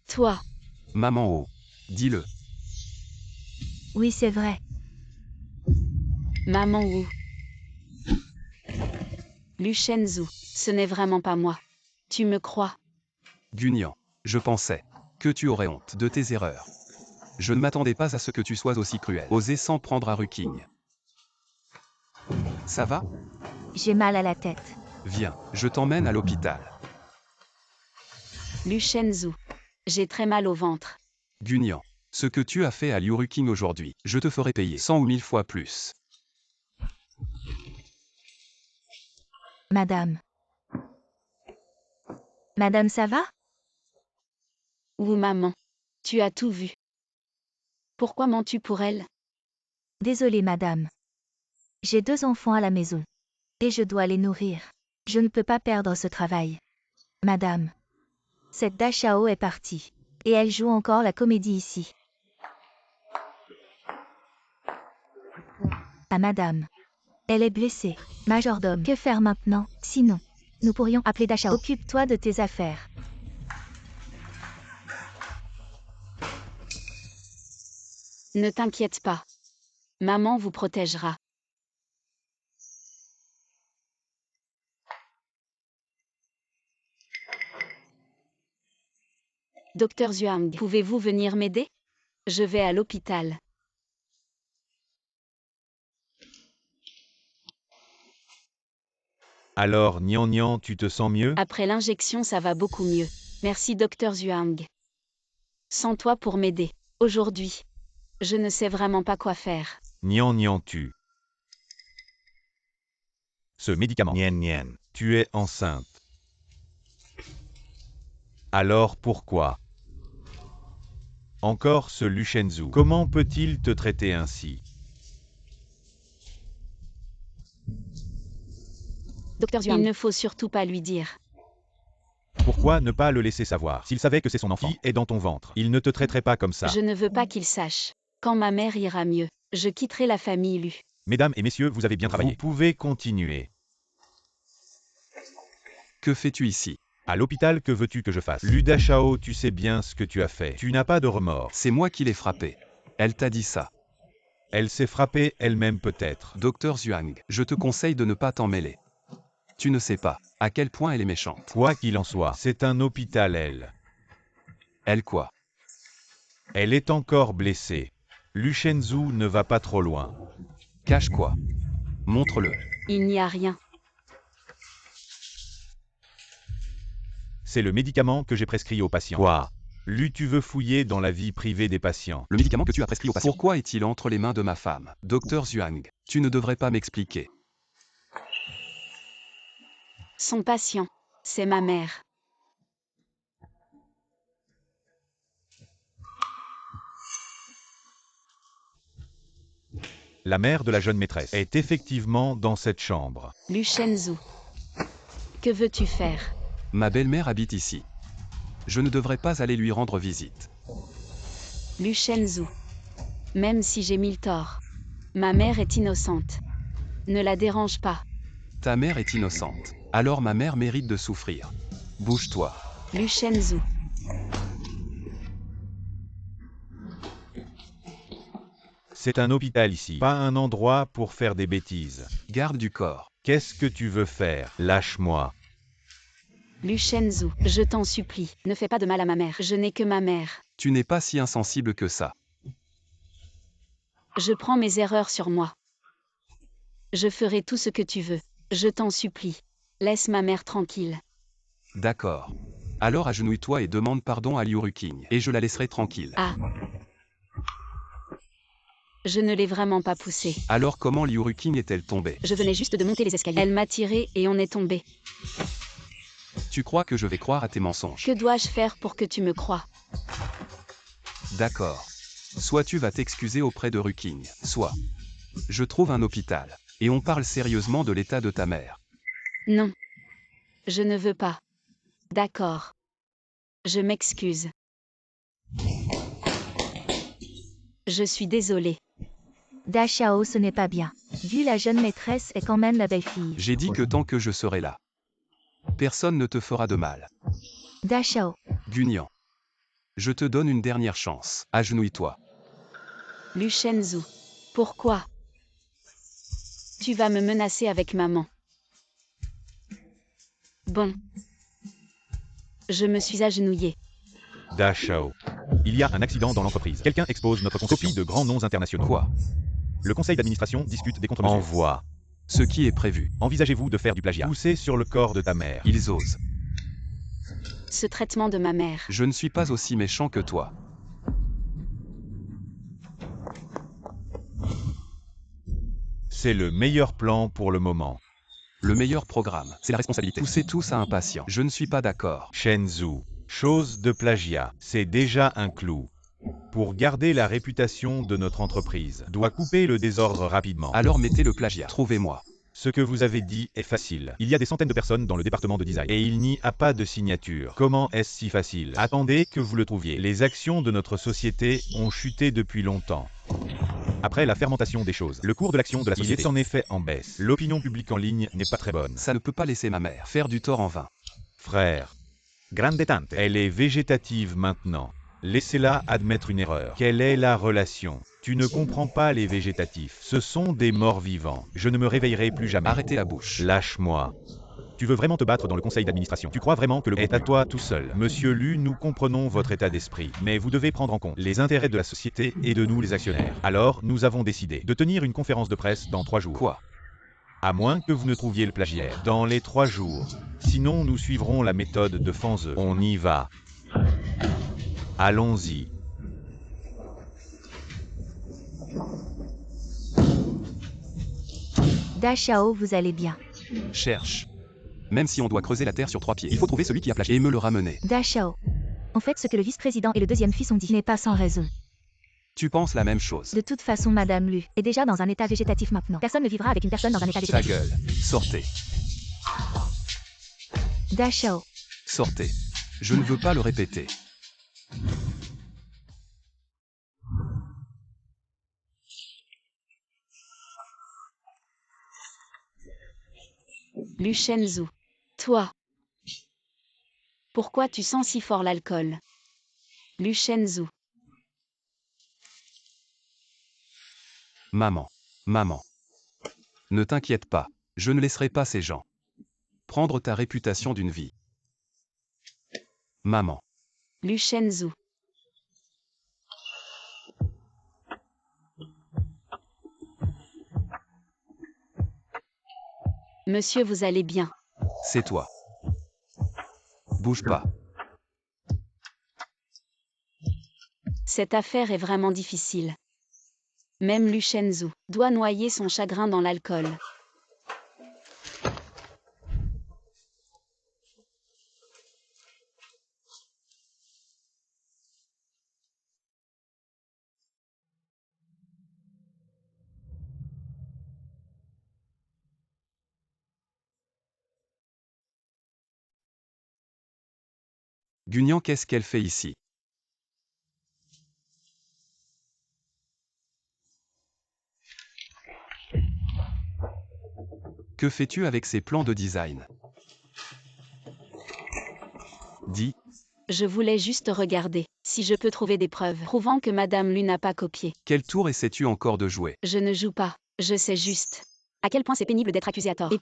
Toi. Maman Oh. Dis-le. Oui, c'est vrai. Maman Wu. Luchenzu, ce n'est vraiment pas moi. Tu me crois? Guignan. Je pensais que tu aurais honte de tes erreurs. Je ne m'attendais pas à ce que tu sois aussi cruel. Oser s'en prendre à Ruking. Ça va? J'ai mal à la tête. Viens, je t'emmène à l'hôpital. Luchenzu. J'ai très mal au ventre. Guignan. Ce que tu as fait à Liu Ruking aujourd'hui, je te ferai payer 100 ou 1000 fois plus. Madame. Madame, ça va? Ou maman. Tu as tout vu. Pourquoi mens-tu pour elle? Désolée, madame. J'ai 2 enfants à la maison. Et je dois les nourrir. Je ne peux pas perdre ce travail. Madame. Cette Dachao est partie. Et elle joue encore la comédie ici. Ah, madame. Elle est blessée. Majordome, que faire maintenant? Sinon, nous pourrions appeler Dachao. Occupe-toi de tes affaires. Ne t'inquiète pas. Maman vous protégera. Docteur Zhuang, pouvez-vous venir m'aider? Je vais à l'hôpital. Alors, Nian Nian, tu te sens mieux? Après l'injection, ça va beaucoup mieux. Merci, Docteur Zhuang. Sans toi pour m'aider. Aujourd'hui, je ne sais vraiment pas quoi faire. Nian Nian, tu. Ce médicament. Nian Nian, tu es enceinte. Alors pourquoi? Encore ce Luchenzu. Comment peut-il te traiter ainsi? Docteur Zhuang, il ne faut surtout pas lui dire. Pourquoi ne pas le laisser savoir? S'il savait que c'est son enfant qui est dans ton ventre, il ne te traiterait pas comme ça. Je ne veux pas qu'il sache. Quand ma mère ira mieux, je quitterai la famille Lu. Mesdames et messieurs, vous avez bien travaillé. Vous pouvez continuer. Que fais-tu ici? À l'hôpital, que veux-tu que je fasse? Lu Dachao, tu sais bien ce que tu as fait. Tu n'as pas de remords. C'est moi qui l'ai frappée. Elle t'a dit ça. Elle s'est frappée elle-même peut-être. Docteur Zhuang, je te conseille de ne pas t'en mêler. Tu ne sais pas à quel point elle est méchante. Quoi qu'il en soit, c'est un hôpital, elle. Elle quoi? Elle est encore blessée. Luchenzu ne va pas trop loin. Cache quoi? Montre-le. Il n'y a rien. C'est le médicament que j'ai prescrit aux patients. Quoi? Lu, tu veux fouiller dans la vie privée des patients? Le médicament que tu as prescrit aux patients. Pourquoi est-il entre les mains de ma femme? Docteur Zhuang, tu ne devrais pas m'expliquer. Son patient, c'est ma mère. La mère de la jeune maîtresse est effectivement dans cette chambre. Luchenzu. Que veux-tu faire? Ma belle-mère habite ici. Je ne devrais pas aller lui rendre visite. Luchenzu. Même si j'ai mille torts, ma mère est innocente. Ne la dérange pas. Ta mère est innocente. Alors ma mère mérite de souffrir. Bouge-toi. C'est un hôpital ici, pas un endroit pour faire des bêtises. Garde du corps. Qu'est-ce que tu veux faire? Lâche-moi. Lu Shenzhou, je t'en supplie, ne fais pas de mal à ma mère. Je n'ai que ma mère. Tu n'es pas si insensible que ça. Je prends mes erreurs sur moi. Je ferai tout ce que tu veux. Je t'en supplie. Laisse ma mère tranquille. D'accord. Alors agenouille-toi et demande pardon à Liu Ruqing, et je la laisserai tranquille. Ah. Je ne l'ai vraiment pas poussée. Alors comment Liu Ruqing est-elle tombée? Je venais juste de monter les escaliers. Elle m'a tiré et on est tombé. Tu crois que je vais croire à tes mensonges? Que dois-je faire pour que tu me croies? D'accord. Soit tu vas t'excuser auprès de Ruqing, soit je trouve un hôpital, et on parle sérieusement de l'état de ta mère. Non. Je ne veux pas. D'accord. Je m'excuse. Je suis désolée. Da Xiao, ce n'est pas bien. Vu la jeune maîtresse est quand même la belle-fille. J'ai dit que tant que je serai là, personne ne te fera de mal. Da Xiao, Gunyan. Je te donne une dernière chance. Agenouille-toi. Lu Shenzhou. Pourquoi? Tu vas me menacer avec maman. Bon. Je me suis agenouillée. Da Xiao. Il y a un accident dans l'entreprise. Quelqu'un expose notre concession. Copie de grands noms internationaux. Quoi? Le conseil d'administration discute des contre-mesures. Envoie. Ce qui est prévu. Envisagez-vous de faire du plagiat? Pousser sur le corps de ta mère. Ils osent. Ce traitement de ma mère. Je ne suis pas aussi méchant que toi. C'est le meilleur plan pour le moment. Le meilleur programme, c'est la responsabilité. Poussez tous à un patient. Je ne suis pas d'accord. Shenzhou. Chose de plagiat. C'est déjà un clou. Pour garder la réputation de notre entreprise, doit couper le désordre rapidement. Alors mettez le plagiat. Trouvez-moi. Ce que vous avez dit est facile. Il y a des centaines de personnes dans le département de design. Et il n'y a pas de signature. Comment est-ce si facile? Attendez que vous le trouviez. Les actions de notre société ont chuté depuis longtemps. Après la fermentation des choses, le cours de l'action de la société est en effet en baisse. L'opinion publique en ligne n'est pas très bonne. Ça ne peut pas laisser ma mère faire du tort en vain. Frère. Grande tante. Elle est végétative maintenant. Laissez-la admettre une erreur. Quelle est la relation? Tu ne comprends pas les végétatifs. Ce sont des morts vivants. Je ne me réveillerai plus jamais. Arrêtez la bouche. Lâche-moi. Tu veux vraiment te battre dans le conseil d'administration? Tu crois vraiment que le est à toi tout seul? Monsieur Lu, nous comprenons votre état d'esprit, mais vous devez prendre en compte les intérêts de la société et de nous les actionnaires. Alors, nous avons décidé de tenir une conférence de presse dans 3 jours. Quoi? À moins que vous ne trouviez le plagiaire dans les 3 jours. Sinon, nous suivrons la méthode de Fanze. On y va. Allons-y. Da Xiao, vous allez bien. Cherche. Même si on doit creuser la terre sur 3 pieds, il faut trouver celui qui a plagié et me le ramener. Da Xiao. En fait, ce que le vice-président et le deuxième fils ont dit n'est pas sans raison. Tu penses la même chose. De toute façon, Madame Lu est déjà dans un état végétatif maintenant. Personne ne vivra avec une personne dans un état Ta végétatif. gueule. Sortez. Da Xiao. Sortez. Je ne veux pas le répéter. Lu Shenzhou. Toi. Pourquoi tu sens si fort l'alcool? Lu Shenzhou. Maman. Maman. Ne t'inquiète pas. Je ne laisserai pas ces gens prendre ta réputation d'une vie. Maman. Lu Shenzhou. Monsieur, vous allez bien? C'est toi. Bouge pas. Cette affaire est vraiment difficile. Même Lu Shenzhou doit noyer son chagrin dans l'alcool. Gunyan, qu'est-ce qu'elle fait ici? Que fais-tu avec ces plans de design? Dis. Je voulais juste regarder si je peux trouver des preuves prouvant que Madame Lu n'a pas copié. Quel tour essaies-tu encore de jouer? Je ne joue pas, je sais juste à quel point c'est pénible d'être accusé à tort.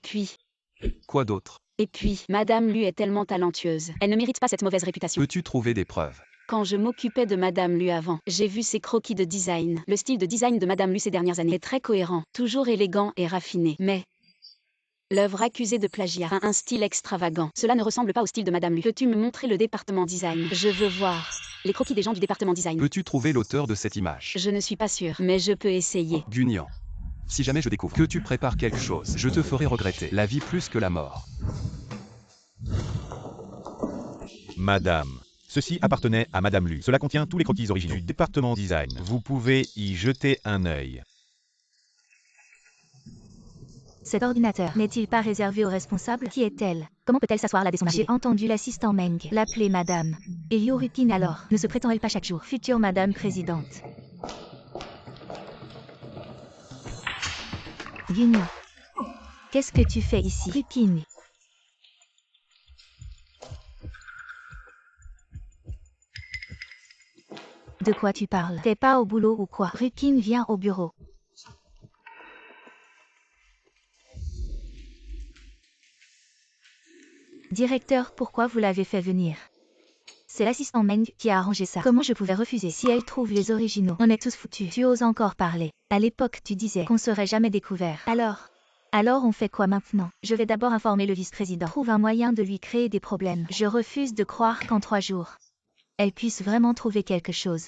Quoi d'autre? Et puis, Madame Lu est tellement talentueuse. Elle ne mérite pas cette mauvaise réputation. Peux-tu trouver des preuves? Quand je m'occupais de Madame Lu avant, j'ai vu ses croquis de design. Le style de design de Madame Lu ces dernières années est très cohérent, toujours élégant et raffiné. Mais l'œuvre accusée de plagiat a un style extravagant. Cela ne ressemble pas au style de Madame Lu. Peux-tu me montrer le département design? Je veux voir les croquis des gens du département design. Peux-tu trouver l'auteur de cette image? Je ne suis pas sûre, mais je peux essayer. Guignan. Si jamais je découvre que tu prépares quelque chose, je te ferai regretter la vie plus que la mort. Madame. Ceci appartenait à Madame Lu. Cela contient tous les croquis originaux du département design. Vous pouvez y jeter un œil. Cet ordinateur n'est-il pas réservé aux responsables? Qui est-elle? Comment peut-elle s'asseoir là dès son arrivée? J'ai entendu l'assistant Meng l'appeler Madame. Et Liu Ruqing alors? Ne se prétend-elle pas chaque jour future Madame Présidente? Guignan. Qu'est-ce que tu fais ici? Ruqing. De quoi tu parles? T'es pas au boulot ou quoi? Ruqing vient au bureau. Directeur, pourquoi vous l'avez fait venir? C'est l'assistant Meng qui a arrangé ça. Comment je pouvais refuser? Si elle trouve les originaux, on est tous foutus. Tu oses encore parler. À l'époque, tu disais qu'on serait jamais découvert. Alors on fait quoi maintenant? Je vais d'abord informer le vice-président. Trouve un moyen de lui créer des problèmes. Je refuse de croire qu'en 3 jours, elle puisse vraiment trouver quelque chose.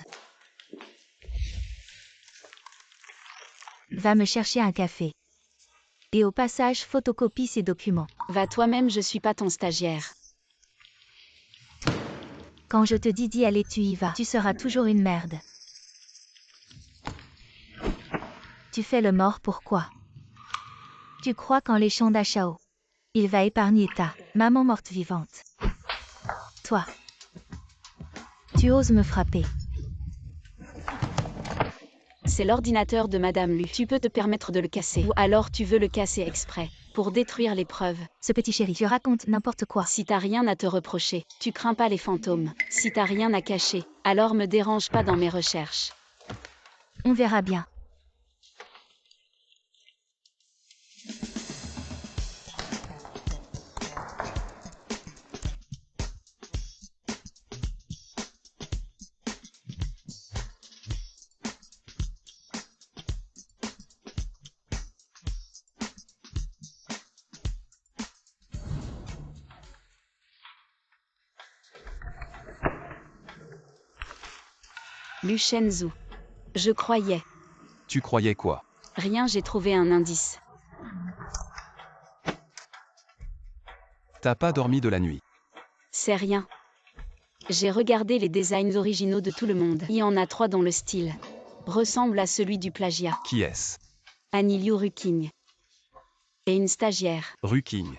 Va me chercher un café. Et au passage, photocopie ces documents. Va toi-même, je suis pas ton stagiaire. Quand je te dis d'y aller, tu y vas. Tu seras toujours une merde. Tu fais le mort, pourquoi? Tu crois qu'en léchant d'Achao, il va épargner ta maman morte vivante? Toi, tu oses me frapper? C'est l'ordinateur de Madame Lu. Tu peux te permettre de le casser. Ou alors tu veux le casser exprès, pour détruire les preuves. Ce petit chéri, tu racontes n'importe quoi. Si t'as rien à te reprocher, tu crains pas les fantômes. Si t'as rien à cacher, alors me dérange pas dans mes recherches. On verra bien. Lu Shenzhou. Je croyais. Tu croyais quoi? Rien, j'ai trouvé un indice. T'as pas dormi de la nuit? C'est rien. J'ai regardé les designs originaux de tout le monde. Il y en a 3 dont le style ressemble à celui du plagiat. Qui est-ce? Annie Liu Ruqing. Et une stagiaire. Ruqing.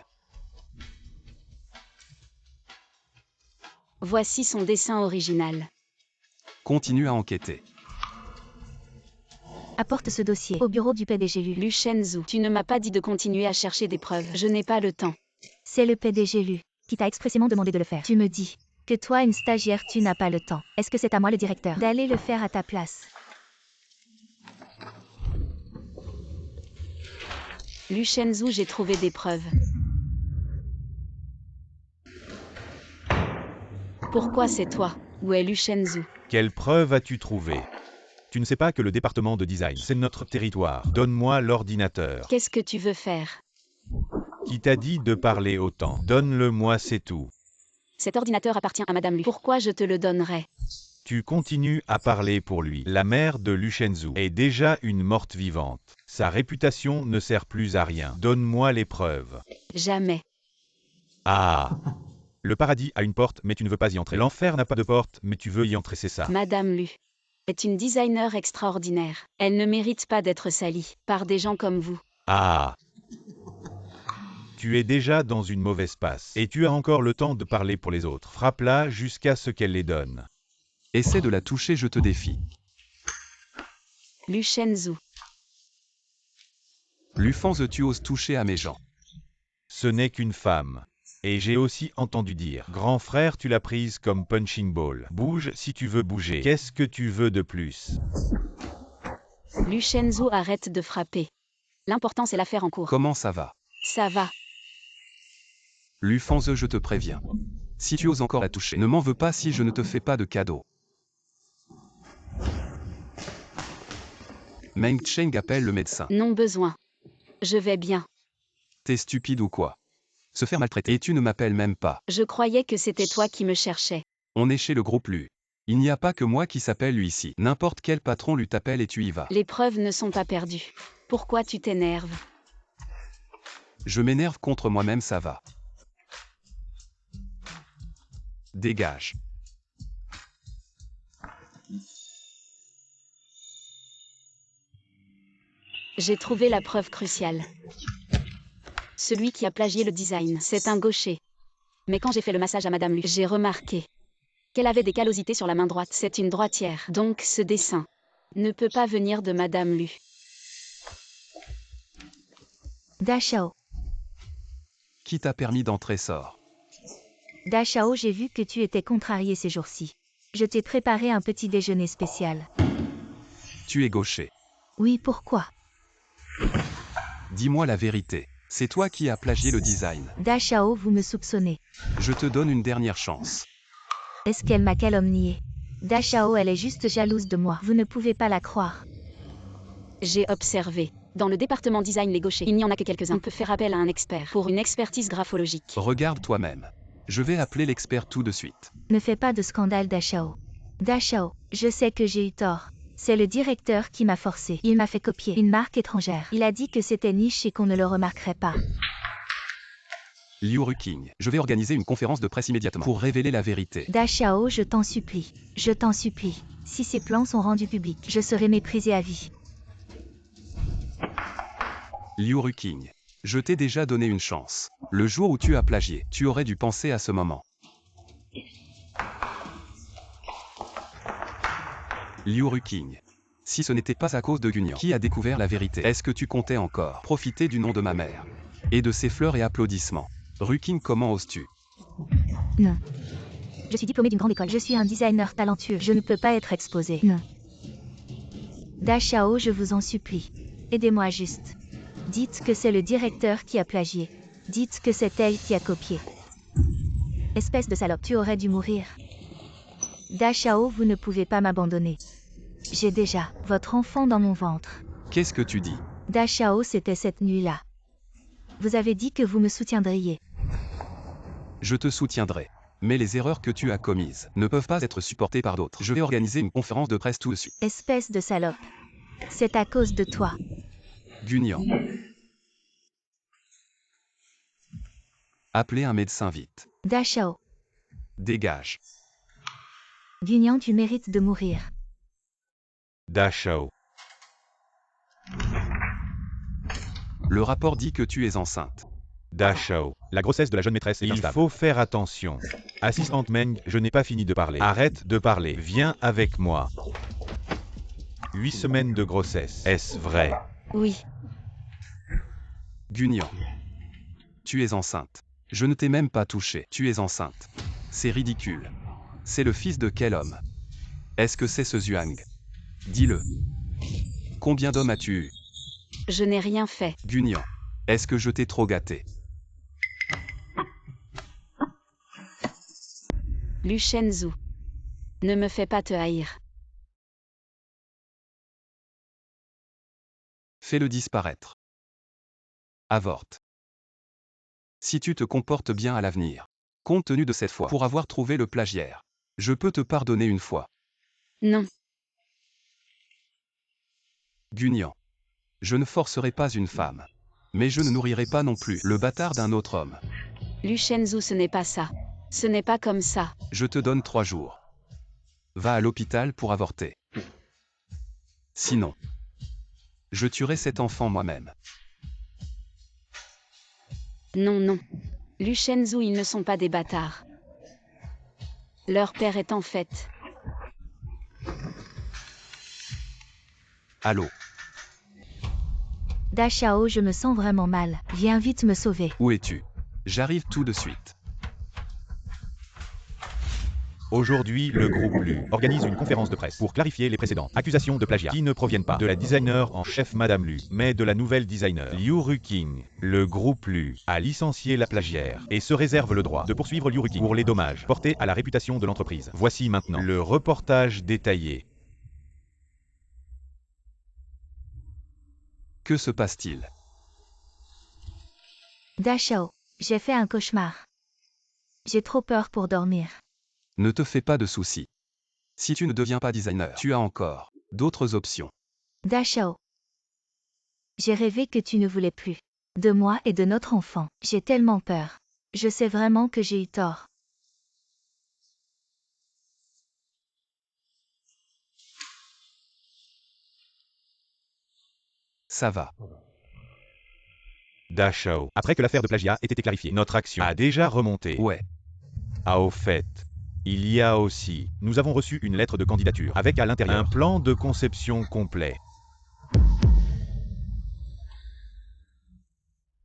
Voici son dessin original. Continue à enquêter. Apporte ce dossier au bureau du PDG Lu. Lu Shenzhou, tu ne m'as pas dit de continuer à chercher des preuves. Je n'ai pas le temps. C'est le PDG Lu qui t'a expressément demandé de le faire. Tu me dis que toi, une stagiaire, tu n'as pas le temps. Est-ce que c'est à moi, le directeur, d'aller le faire à ta place? Lu Shenzhou, j'ai trouvé des preuves. Pourquoi c'est toi? Où est Lu Shenzhou? Quelle preuve as-tu trouvé? Tu ne sais pas que le département de design, c'est notre territoire. Donne-moi l'ordinateur. Qu'est-ce que tu veux faire? Qui t'a dit de parler autant? Donne-le-moi, c'est tout. Cet ordinateur appartient à Madame Lu. Pourquoi je te le donnerais? Tu continues à parler pour lui. La mère de Lu Shenzhou est déjà une morte vivante. Sa réputation ne sert plus à rien. Donne-moi les preuves. Jamais. Ah! Le paradis a une porte, mais tu ne veux pas y entrer. L'enfer n'a pas de porte, mais tu veux y entrer, c'est ça. Madame Lu est une designer extraordinaire. Elle ne mérite pas d'être salie par des gens comme vous. Ah! Tu es déjà dans une mauvaise passe. Et tu as encore le temps de parler pour les autres. Frappe-la jusqu'à ce qu'elle les donne. Essaie de la toucher, je te défie. Lu Shenzhou. Lufanze, tu oses toucher à mes gens. Ce n'est qu'une femme. Et j'ai aussi entendu dire, grand frère, tu l'as prise comme punching ball. Bouge si tu veux bouger. Qu'est-ce que tu veux de plus? Lu Shenzhou, arrête de frapper. L'important c'est l'affaire en cours. Comment ça va? Ça va. Lu Fanze, je te préviens. Si tu oses encore la toucher, ne m'en veux pas si je ne te fais pas de cadeau. Meng Cheng appelle le médecin. Non besoin. Je vais bien. T'es stupide ou quoi? Se faire maltraiter et tu ne m'appelles même pas. Je croyais que c'était toi qui me cherchais. On est chez le groupe Lu. Il n'y a pas que moi qui s'appelle Lu ici. N'importe quel patron Lu t'appelle et tu y vas. Les preuves ne sont pas perdues. Pourquoi tu t'énerves? Je m'énerve contre moi-même, ça va. Dégage. J'ai trouvé la preuve cruciale. Celui qui a plagié le design, c'est un gaucher. Mais quand j'ai fait le massage à Madame Lu, j'ai remarqué qu'elle avait des callosités sur la main droite. C'est une droitière. Donc ce dessin ne peut pas venir de Madame Lu. Da Shao. Qui t'a permis d'entrer sort? Da Shao, j'ai vu que tu étais contrarié ces jours-ci. Je t'ai préparé un petit déjeuner spécial. Tu es gaucher. Oui, pourquoi? Dis-moi la vérité. C'est toi qui as plagié le design. Da Shao, vous me soupçonnez. Je te donne une dernière chance. Est-ce qu'elle m'a calomnié? Da Shao, elle est juste jalouse de moi. Vous ne pouvez pas la croire. J'ai observé. Dans le département design, les gauchers, il n'y en a que quelques-uns. On peut faire appel à un expert pour une expertise graphologique. Regarde toi-même. Je vais appeler l'expert tout de suite. Ne fais pas de scandale, Da Shao. Da Shao, je sais que j'ai eu tort. C'est le directeur qui m'a forcé. Il m'a fait copier une marque étrangère. Il a dit que c'était niche et qu'on ne le remarquerait pas. Liu Ruqing, je vais organiser une conférence de presse immédiatement pour révéler la vérité. Da Shao, je t'en supplie. Je t'en supplie. Si ces plans sont rendus publics, je serai méprisé à vie. Liu Ruqing, je t'ai déjà donné une chance. Le jour où tu as plagié, tu aurais dû penser à ce moment. Liu Ruqing, si ce n'était pas à cause de Gunyan qui a découvert la vérité, est-ce que tu comptais encore profiter du nom de ma mère et de ses fleurs et applaudissements? Ruqing, comment oses-tu? Non. Je suis diplômé d'une grande école. Je suis un designer talentueux. Je ne peux pas être exposé. Non. Da Shao, je vous en supplie. Aidez-moi juste. Dites que c'est le directeur qui a plagié. Dites que c'est elle qui a copié. Espèce de salope, tu aurais dû mourir. Da Shao, vous ne pouvez pas m'abandonner. J'ai déjà votre enfant dans mon ventre. Qu'est-ce que tu dis? Da Shao, c'était cette nuit-là. Vous avez dit que vous me soutiendriez. Je te soutiendrai. Mais les erreurs que tu as commises ne peuvent pas être supportées par d'autres. Je vais organiser une conférence de presse tout de suite. Espèce de salope. C'est à cause de toi. Gunyan. Appelez un médecin vite. Da Shao. Dégage. Gunyan, tu mérites de mourir. Da Shao. Le rapport dit que tu es enceinte. Da Shao. La grossesse de la jeune maîtresse est instable. Il faut faire attention. Assistante Meng, je n'ai pas fini de parler. Arrête de parler. Viens avec moi. 8 semaines de grossesse. Est-ce vrai? Oui. Gunyan. Tu es enceinte. Je ne t'ai même pas touché. Tu es enceinte. C'est ridicule. C'est le fils de quel homme? Est-ce que c'est ce Zhuang? Dis-le. Combien d'hommes as-tu eu? Je n'ai rien fait. Gunyan. Est-ce que je t'ai trop gâté? Lu Shenzhou. Ne me fais pas te haïr. Fais-le disparaître. Avorte. Si tu te comportes bien à l'avenir, compte tenu de cette fois, pour avoir trouvé le plagiaire, je peux te pardonner une fois. Non. Gunyan. Je ne forcerai pas une femme. Mais je ne nourrirai pas non plus le bâtard d'un autre homme. Lu Shenzhou, ce n'est pas ça. Ce n'est pas comme ça. Je te donne 3 jours. Va à l'hôpital pour avorter. Sinon, je tuerai cet enfant moi-même. Non, non. Lu Shenzhou, ils ne sont pas des bâtards. Leur père est en fait. Allô? Da Shao, je me sens vraiment mal. Viens vite me sauver. Où es-tu? J'arrive tout de suite. Aujourd'hui, le groupe Lu organise une conférence de presse pour clarifier les précédentes accusations de plagiat qui ne proviennent pas de la designer en chef Madame Lu, mais de la nouvelle designer Liu Ruqing. Le groupe Lu a licencié la plagiaire et se réserve le droit de poursuivre Liu Ruqing pour les dommages portés à la réputation de l'entreprise. Voici maintenant le reportage détaillé. Que se passe-t-il? Dachao, j'ai fait un cauchemar. J'ai trop peur pour dormir. Ne te fais pas de soucis. Si tu ne deviens pas designer, tu as encore d'autres options. Dachao. J'ai rêvé que tu ne voulais plus de moi et de notre enfant. J'ai tellement peur. Je sais vraiment que j'ai eu tort. Ça va. Dachao. Après que l'affaire de plagiat ait été clarifiée, notre action a déjà remonté. Ouais. Ah, au fait, il y a aussi, nous avons reçu une lettre de candidature avec à l'intérieur un plan de conception complet.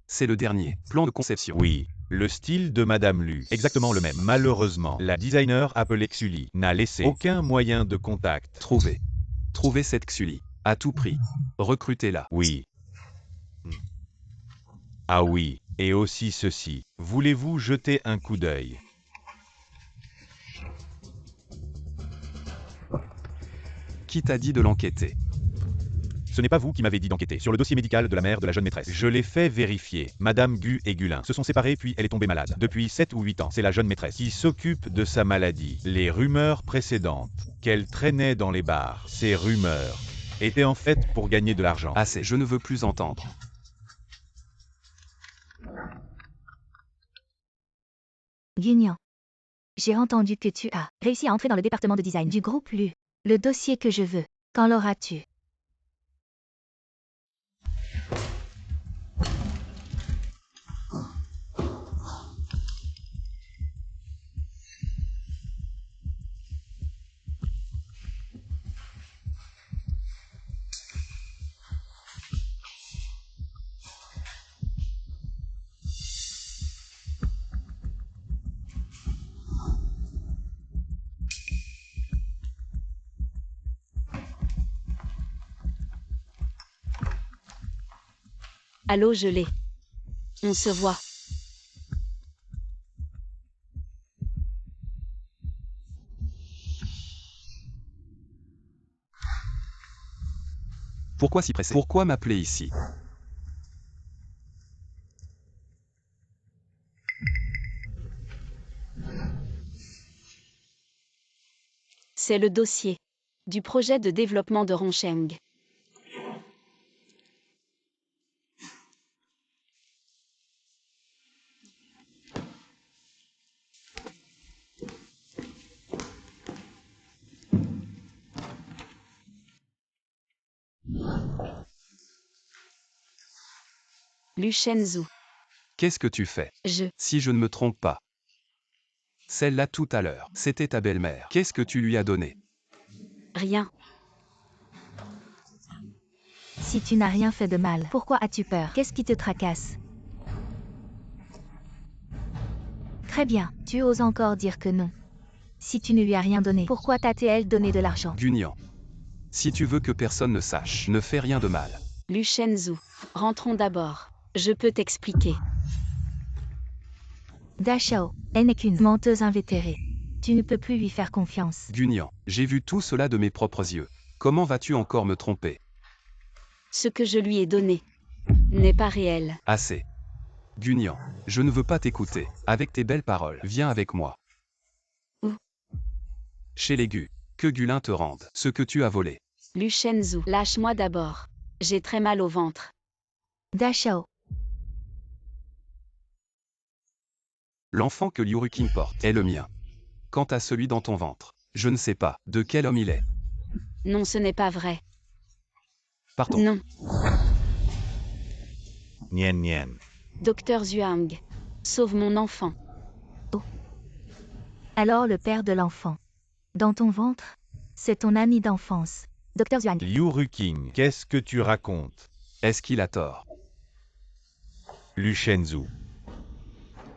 C'est le dernier plan de conception. Oui, le style de Madame Lu, exactement le même. Malheureusement, la designer appelée Xuli n'a laissé aucun moyen de contact. Trouvez cette Xuli, à tout prix. Recrutez-la. Oui. Ah oui, et aussi ceci. Voulez-vous jeter un coup d'œil? Qui t'a dit de l'enquêter? Ce n'est pas vous qui m'avez dit d'enquêter sur le dossier médical de la mère de la jeune maîtresse. Je l'ai fait vérifier. Madame Gu et Gulin se sont séparés puis elle est tombée malade. Depuis 7 ou 8 ans, c'est la jeune maîtresse qui s'occupe de sa maladie. Les rumeurs précédentes qu'elle traînait dans les bars, ces rumeurs étaient en fait pour gagner de l'argent. Assez, je ne veux plus entendre. Guignan. J'ai entendu que tu as réussi à entrer dans le département de design du groupe Lu. Le dossier que je veux. Quand l'auras-tu? Allô, je l'ai. On se voit. Pourquoi si pressé? Pourquoi m'appeler ici? C'est le dossier du projet de développement de Rongsheng. Lu Shenzhou. Qu'est-ce que tu fais? Je. Si je ne me trompe pas. Celle-là tout à l'heure, c'était ta belle-mère. Qu'est-ce que tu lui as donné? Rien. Si tu n'as rien fait de mal, pourquoi as-tu peur? Qu'est-ce qui te tracasse? Très bien, tu oses encore dire que non. Si tu ne lui as rien donné, pourquoi t'a-t-elle donné de l'argent? Guignan. Si tu veux que personne ne sache, ne fais rien de mal. Lu Shenzhou. Rentrons d'abord. Je peux t'expliquer. Dachao, elle n'est qu'une menteuse invétérée. Tu ne peux plus lui faire confiance. Guignan, j'ai vu tout cela de mes propres yeux. Comment vas-tu encore me tromper? Ce que je lui ai donné n'est pas réel. Assez. Guignan, je ne veux pas t'écouter. Avec tes belles paroles, viens avec moi. Où? Chez les Gu. Que Gulin te rende ce que tu as volé. Lu Shenzhou. Lâche-moi d'abord. J'ai très mal au ventre. Dachao. L'enfant que Liu Ruqing porte est le mien. Quant à celui dans ton ventre, je ne sais pas de quel homme il est. Non, ce n'est pas vrai. Partons. Non. Nien Nien. Docteur Zhuang. Sauve mon enfant. Alors le père de l'enfant. Dans ton ventre? C'est ton ami d'enfance. Docteur Zhuang. Liu Ruqing, qu'est-ce que tu racontes? Est-ce qu'il a tort? Lu Shenzhou.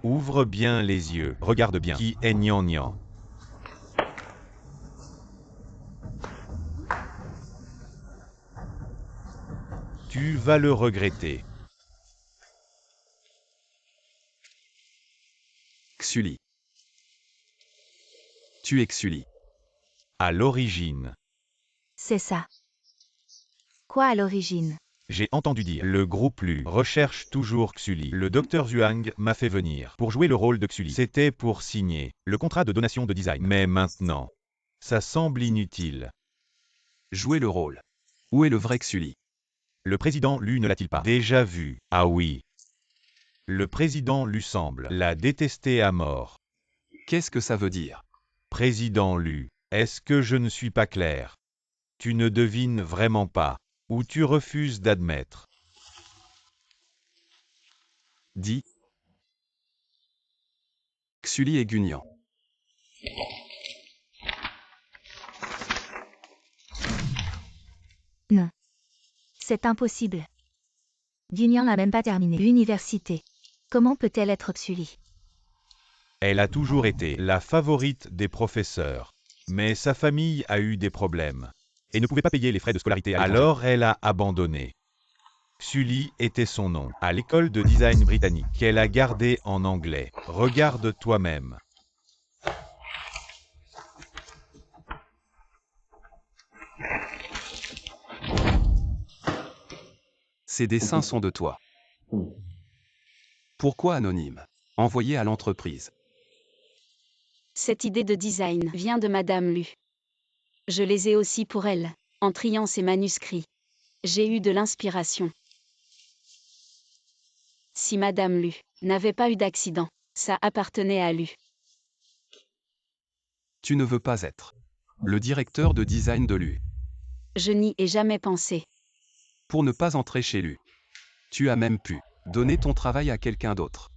Ouvre bien les yeux. Regarde bien. Qui est Nian Nian? Tu vas le regretter. Xuli. Tu es Xuli. À l'origine. C'est ça. Quoi à l'origine? J'ai entendu dire. Le groupe Lu recherche toujours Xuli. Le docteur Zhuang m'a fait venir pour jouer le rôle de Xuli. C'était pour signer le contrat de donation de design. Mais maintenant, ça semble inutile. Jouer le rôle. Où est le vrai Xuli? Le président Lu ne l'a-t-il pas déjà vu? Ah oui. Le président Lu semble la détester à mort. Qu'est-ce que ça veut dire? Président Lu, est-ce que je ne suis pas clair? Tu ne devines vraiment pas, ou tu refuses d'admettre. Dis. Xuli et Gunyan. Non. C'est impossible. Guignan n'a même pas terminé l'université. Comment peut-elle être Xuli? Elle a toujours été la favorite des professeurs. Mais sa famille a eu des problèmes. Et ne pouvait pas payer les frais de scolarité à l'étranger. Alors elle a abandonné. Xuli était son nom, à l'école de design britannique, qu'elle a gardé en anglais. Regarde toi-même. Ces dessins sont de toi. Pourquoi anonyme? Envoyé à l'entreprise. Cette idée de design vient de Madame Lu. Je les ai aussi pour elle, en triant ces manuscrits. J'ai eu de l'inspiration. Si Madame Lu n'avait pas eu d'accident, ça appartenait à Lu. Tu ne veux pas être le directeur de design de Lu. Je n'y ai jamais pensé. Pour ne pas entrer chez Lu. Tu as même pu donner ton travail à quelqu'un d'autre.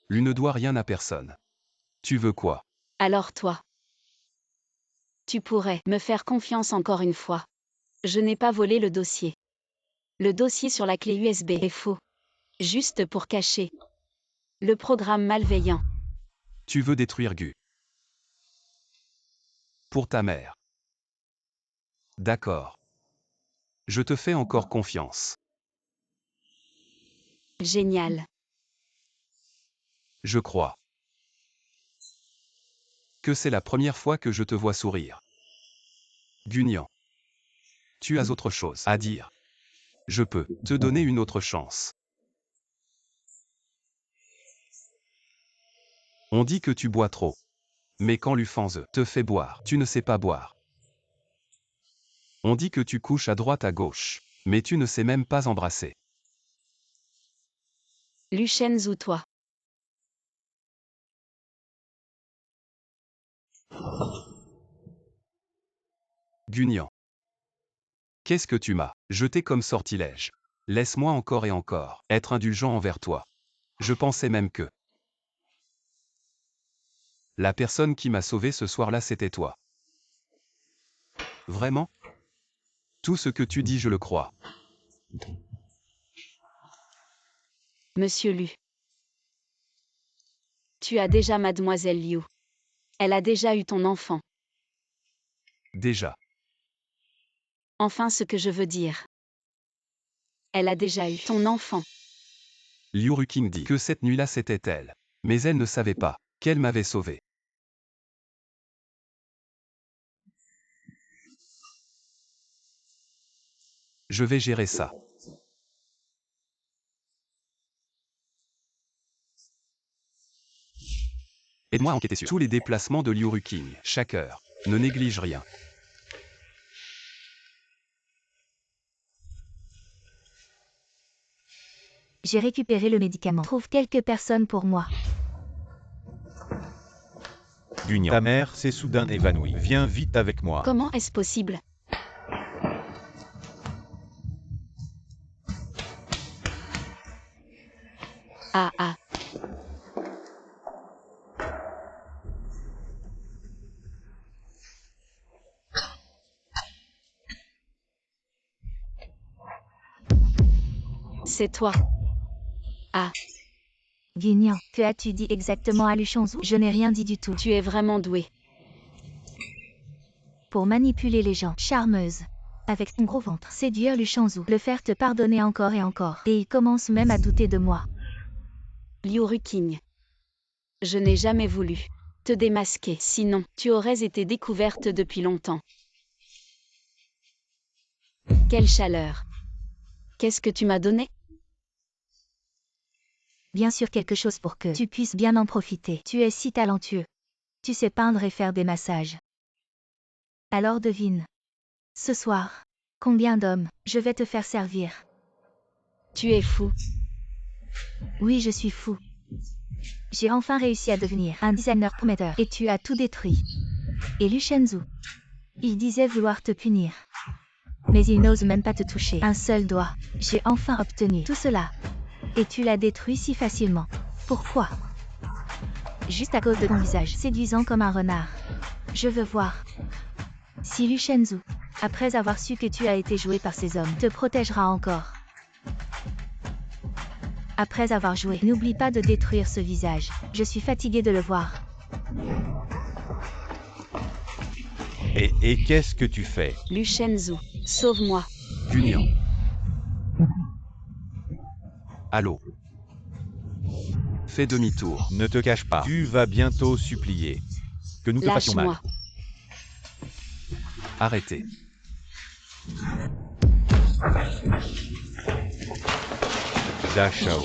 Lu ne doit rien à personne. Tu veux quoi? Alors toi, tu pourrais me faire confiance encore une fois. Je n'ai pas volé le dossier. Le dossier sur la clé USB est faux. Juste pour cacher le programme malveillant. Tu veux détruire Gu. Pour ta mère. D'accord. Je te fais encore confiance. Génial. Je crois que c'est la première fois que je te vois sourire. Gunyan. Tu as autre chose à dire. Je peux te donner une autre chance. On dit que tu bois trop. Mais quand Lufanze te fait boire, tu ne sais pas boire. On dit que tu couches à droite à gauche, mais tu ne sais même pas embrasser. Luchenz ou toi. Gunyan. Qu'est-ce que tu m'as jeté comme sortilège? Laisse-moi encore et encore être indulgent envers toi. Je pensais même que la personne qui m'a sauvé ce soir-là, c'était toi. Vraiment? Tout ce que tu dis, je le crois. Monsieur Lu. Tu as déjà Mademoiselle Liu. Elle a déjà eu ton enfant. Déjà. Enfin ce que je veux dire. Elle a déjà eu ton enfant. Liu Ruking dit que cette nuit-là c'était elle. Mais elle ne savait pas qu'elle m'avait sauvé. Je vais gérer ça. Aide-moi à enquêter sur tous les déplacements de Liu Ruking, chaque heure. Ne néglige rien. J'ai récupéré le médicament. Trouve quelques personnes pour moi. Gunyan. Ta mère s'est soudain évanouie. Viens vite avec moi. Comment est-ce possible? Ah ah. C'est toi. Ah, Guignant, que as-tu dit exactement à Lu Shenzhou? Je n'ai rien dit du tout. tu es vraiment doué. Pour manipuler les gens, charmeuse. Avec ton gros ventre, séduire Lu Shenzhou, le faire te pardonner encore et encore. Et il commence même à douter de moi. Liu Ruqing. Je n'ai jamais voulu te démasquer, sinon tu aurais été découverte depuis longtemps. Quelle chaleur. Qu'est-ce que tu m'as donné? Bien sûr quelque chose pour que tu puisses bien en profiter. Tu es si talentueux. Tu sais peindre et faire des massages. Alors devine. Ce soir, combien d'hommes je vais te faire servir? Tu es fou. Oui, je suis fou. J'ai enfin réussi à devenir un designer prometteur et tu as tout détruit. Et Lu Shenzhou, il disait vouloir te punir. Mais il n'ose même pas te toucher. Un seul doigt. J'ai enfin obtenu tout cela. Et tu l'as détruit si facilement. Pourquoi? Juste à cause de ton visage séduisant comme un renard. Je veux voir. Si Lu Shenzhou, après avoir su que tu as été joué par ces hommes, te protégera encore. Après avoir joué, n'oublie pas de détruire ce visage. Je suis fatiguée de le voir. Et qu'est-ce que tu fais? Lu Shenzhou, sauve-moi. Guignant. Allô. Fais demi-tour. Ne te cache pas. Tu vas bientôt supplier que nous te fassions mal. Lâche-moi. Arrêtez. Da Shao.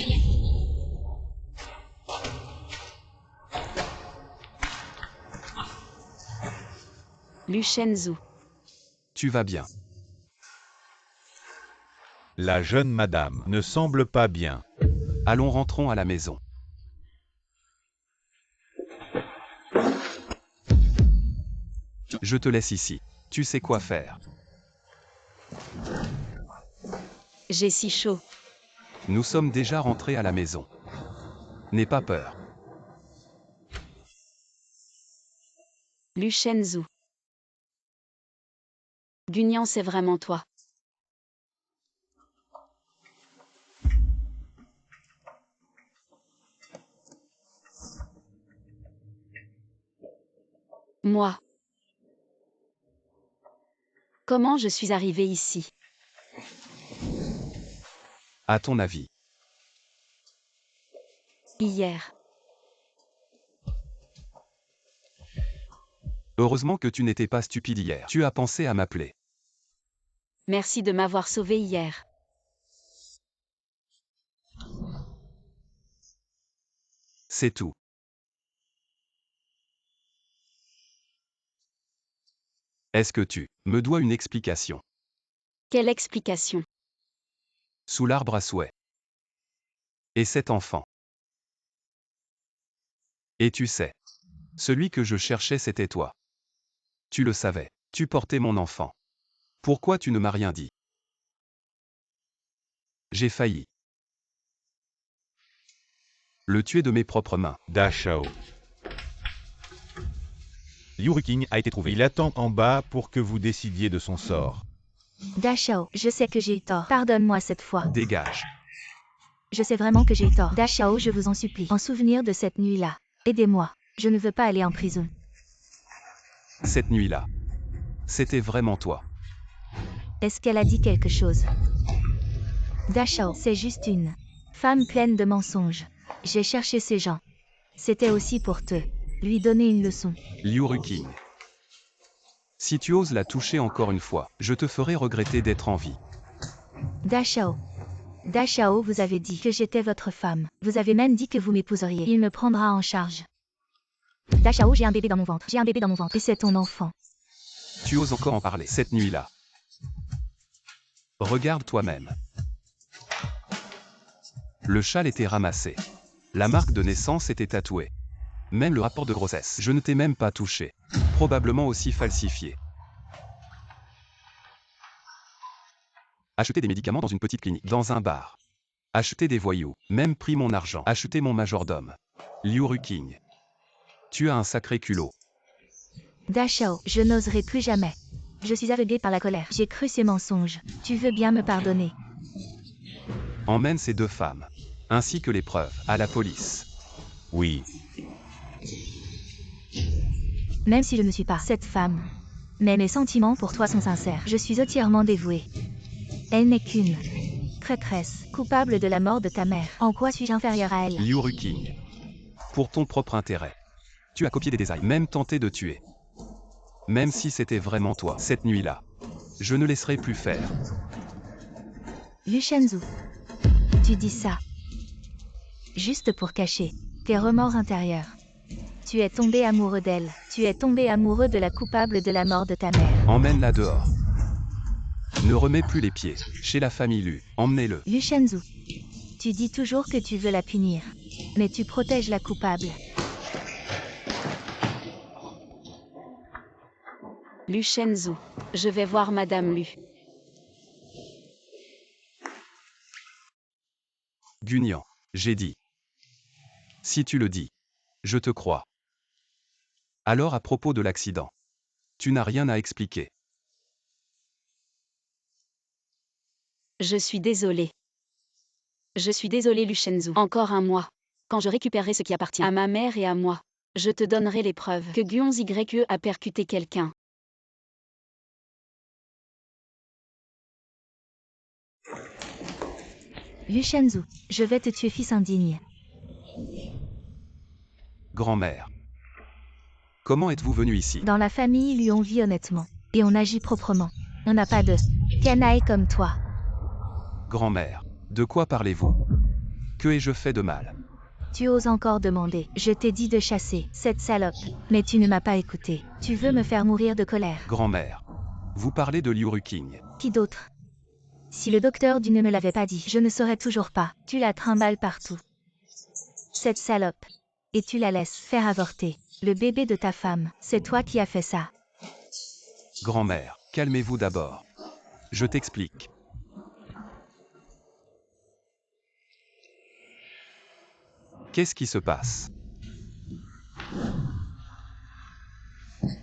Lu Shenzhou. Tu vas bien. La jeune madame ne semble pas bien. Allons, rentrons à la maison. Je te laisse ici. Tu sais quoi faire. J'ai si chaud. Nous sommes déjà rentrés à la maison. N'aie pas peur. Lu Shenzhou. Guignant, c'est vraiment toi. Moi. Comment je suis arrivée ici? À ton avis. Hier. Heureusement que tu n'étais pas stupide hier. Tu as pensé à m'appeler. Merci de m'avoir sauvée hier. C'est tout. Est-ce que tu me dois une explication? Quelle explication? Sous l'arbre à souhait. Et cet enfant. Et tu sais. Celui que je cherchais, c'était toi. Tu le savais. Tu portais mon enfant. Pourquoi tu ne m'as rien dit? J'ai failli le tuer de mes propres mains. Da Shao. Liu Ruqing a été trouvé. Il attend en bas pour que vous décidiez de son sort. Da Shao, je sais que j'ai eu tort. Pardonne-moi cette fois. Dégage. Je sais vraiment que j'ai eu tort. Da Shao, je vous en supplie. En souvenir de cette nuit-là. Aidez-moi. Je ne veux pas aller en prison. Cette nuit-là. C'était vraiment toi. Est-ce qu'elle a dit quelque chose? Da Shao, c'est juste une femme pleine de mensonges. J'ai cherché ces gens. C'était aussi pour te lui donner une leçon. Liu Ruqing. Si tu oses la toucher encore une fois, je te ferai regretter d'être en vie. Da Shao. Da Shao, vous avez dit que j'étais votre femme. Vous avez même dit que vous m'épouseriez. Il me prendra en charge. Da Shao, j'ai un bébé dans mon ventre. J'ai un bébé dans mon ventre. Et c'est ton enfant. Tu oses encore en parler cette nuit-là. Regarde toi-même. Le châle était ramassé. La marque de naissance était tatouée. Même le rapport de grossesse. Je ne t'ai même pas touché. Probablement aussi falsifié. Acheter des médicaments dans une petite clinique, dans un bar. Acheter des voyous, même pris mon argent. Acheter mon majordome. Liu Ruqing. Tu as un sacré culot. Da Shao, je n'oserai plus jamais. Je suis aveuglée par la colère. J'ai cru ces mensonges. Tu veux bien me pardonner? Emmène ces 2 femmes, ainsi que les preuves, à la police. Oui. Même si je ne suis pas cette femme. Mais mes sentiments pour toi sont sincères. Je suis entièrement dévouée. Elle n'est qu'une traîtresse, coupable de la mort de ta mère. En quoi suis-je inférieure à elle? Liu Ruking. Pour ton propre intérêt. Tu as copié des détails, même tenté de tuer. Même si c'était vraiment toi, cette nuit-là. Je ne laisserai plus faire. Liu Shenzhou. Tu dis ça. Juste pour cacher tes remords intérieurs. Tu es tombé amoureux d'elle. Tu es tombé amoureux de la coupable de la mort de ta mère. Emmène-la dehors. Ne remets plus les pieds chez la famille Lu. Emmenez-le. Liu Shenzhou. Tu dis toujours que tu veux la punir. Mais tu protèges la coupable. Lu Shenzhou. Je vais voir Madame Lu. Guignan. J'ai dit. Si tu le dis, je te crois. Alors à propos de l'accident. Tu n'as rien à expliquer. Je suis désolée. Je suis désolée Lu Shenzhou. Encore un mois. Quand je récupérerai ce qui appartient à ma mère et à moi, je te donnerai les preuves que Guon Zye a percuté quelqu'un. Liu Shenzhou. Je vais te tuer, fils indigne. Grand-mère. Comment êtes-vous venu ici? Dans la famille, lui on vit honnêtement. Et on agit proprement. On n'a pas de canaille comme toi. Grand-mère. De quoi parlez-vous? Que ai-je fait de mal? Tu oses encore demander. Je t'ai dit de chasser cette salope. Mais tu ne m'as pas écouté. Tu veux me faire mourir de colère. Grand-mère. Vous parlez de Liu Ruking. Qui d'autre? Si le docteur Du ne me l'avait pas dit, je ne saurais toujours pas. Tu la trimbales partout. Cette salope. Et tu la laisses faire avorter le bébé de ta femme. C'est toi qui as fait ça. Grand-mère, calmez-vous d'abord. Je t'explique. Qu'est-ce qui se passe?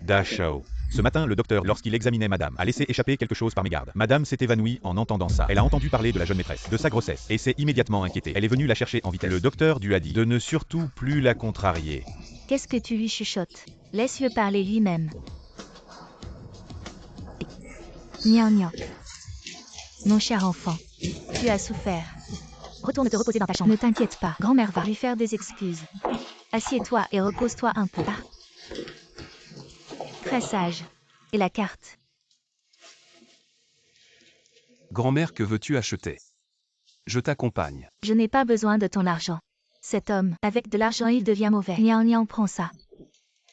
Da Shao. Ce matin, le docteur, lorsqu'il examinait Madame, a laissé échapper quelque chose par mégarde. Madame s'est évanouie en entendant ça. Elle a entendu parler de la jeune maîtresse, de sa grossesse, et s'est immédiatement inquiétée. Elle est venue la chercher en vitesse. Le docteur lui a dit de ne surtout plus la contrarier. Qu'est-ce que tu lui chuchotes? Laisse-le parler lui-même. Nian nian. Mon cher enfant, tu as souffert. Retourne te reposer dans ta chambre. Ne t'inquiète pas, grand-mère va lui faire des excuses. Assieds-toi et repose-toi un peu. Ah. Très sage. Et la carte? Grand-mère, que veux-tu acheter? Je t'accompagne. Je n'ai pas besoin de ton argent. Cet homme, avec de l'argent il devient mauvais. Nian nian, prends ça.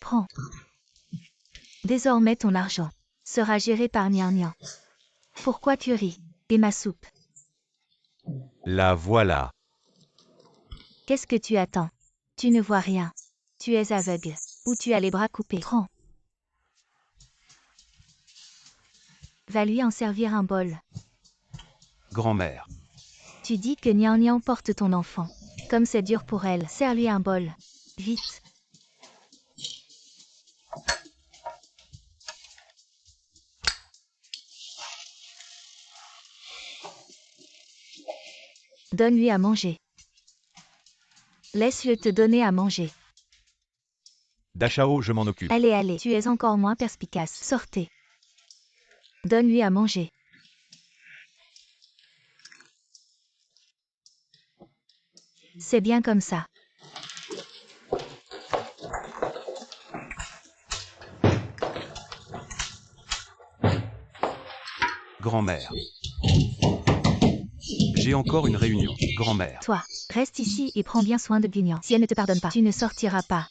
Prends. Désormais ton argent sera géré par Nian nian. Pourquoi tu ris? Et ma soupe? La voilà. Qu'est-ce que tu attends? Tu ne vois rien. Tu es aveugle. Ou tu as les bras coupés. Prends. Va lui en servir un bol. Grand-mère. Tu dis que Nian Nian porte ton enfant. Comme c'est dur pour elle, sers-lui un bol. Vite. Donne-lui à manger. Laisse-le te donner à manger. Da Shao, je m'en occupe. Allez, allez, tu es encore moins perspicace. Sortez. Donne-lui à manger. C'est bien comme ça. Grand-mère. J'ai encore une réunion. Grand-mère. Toi, reste ici et prends bien soin de Guignan. Si elle ne te pardonne pas, tu ne sortiras pas.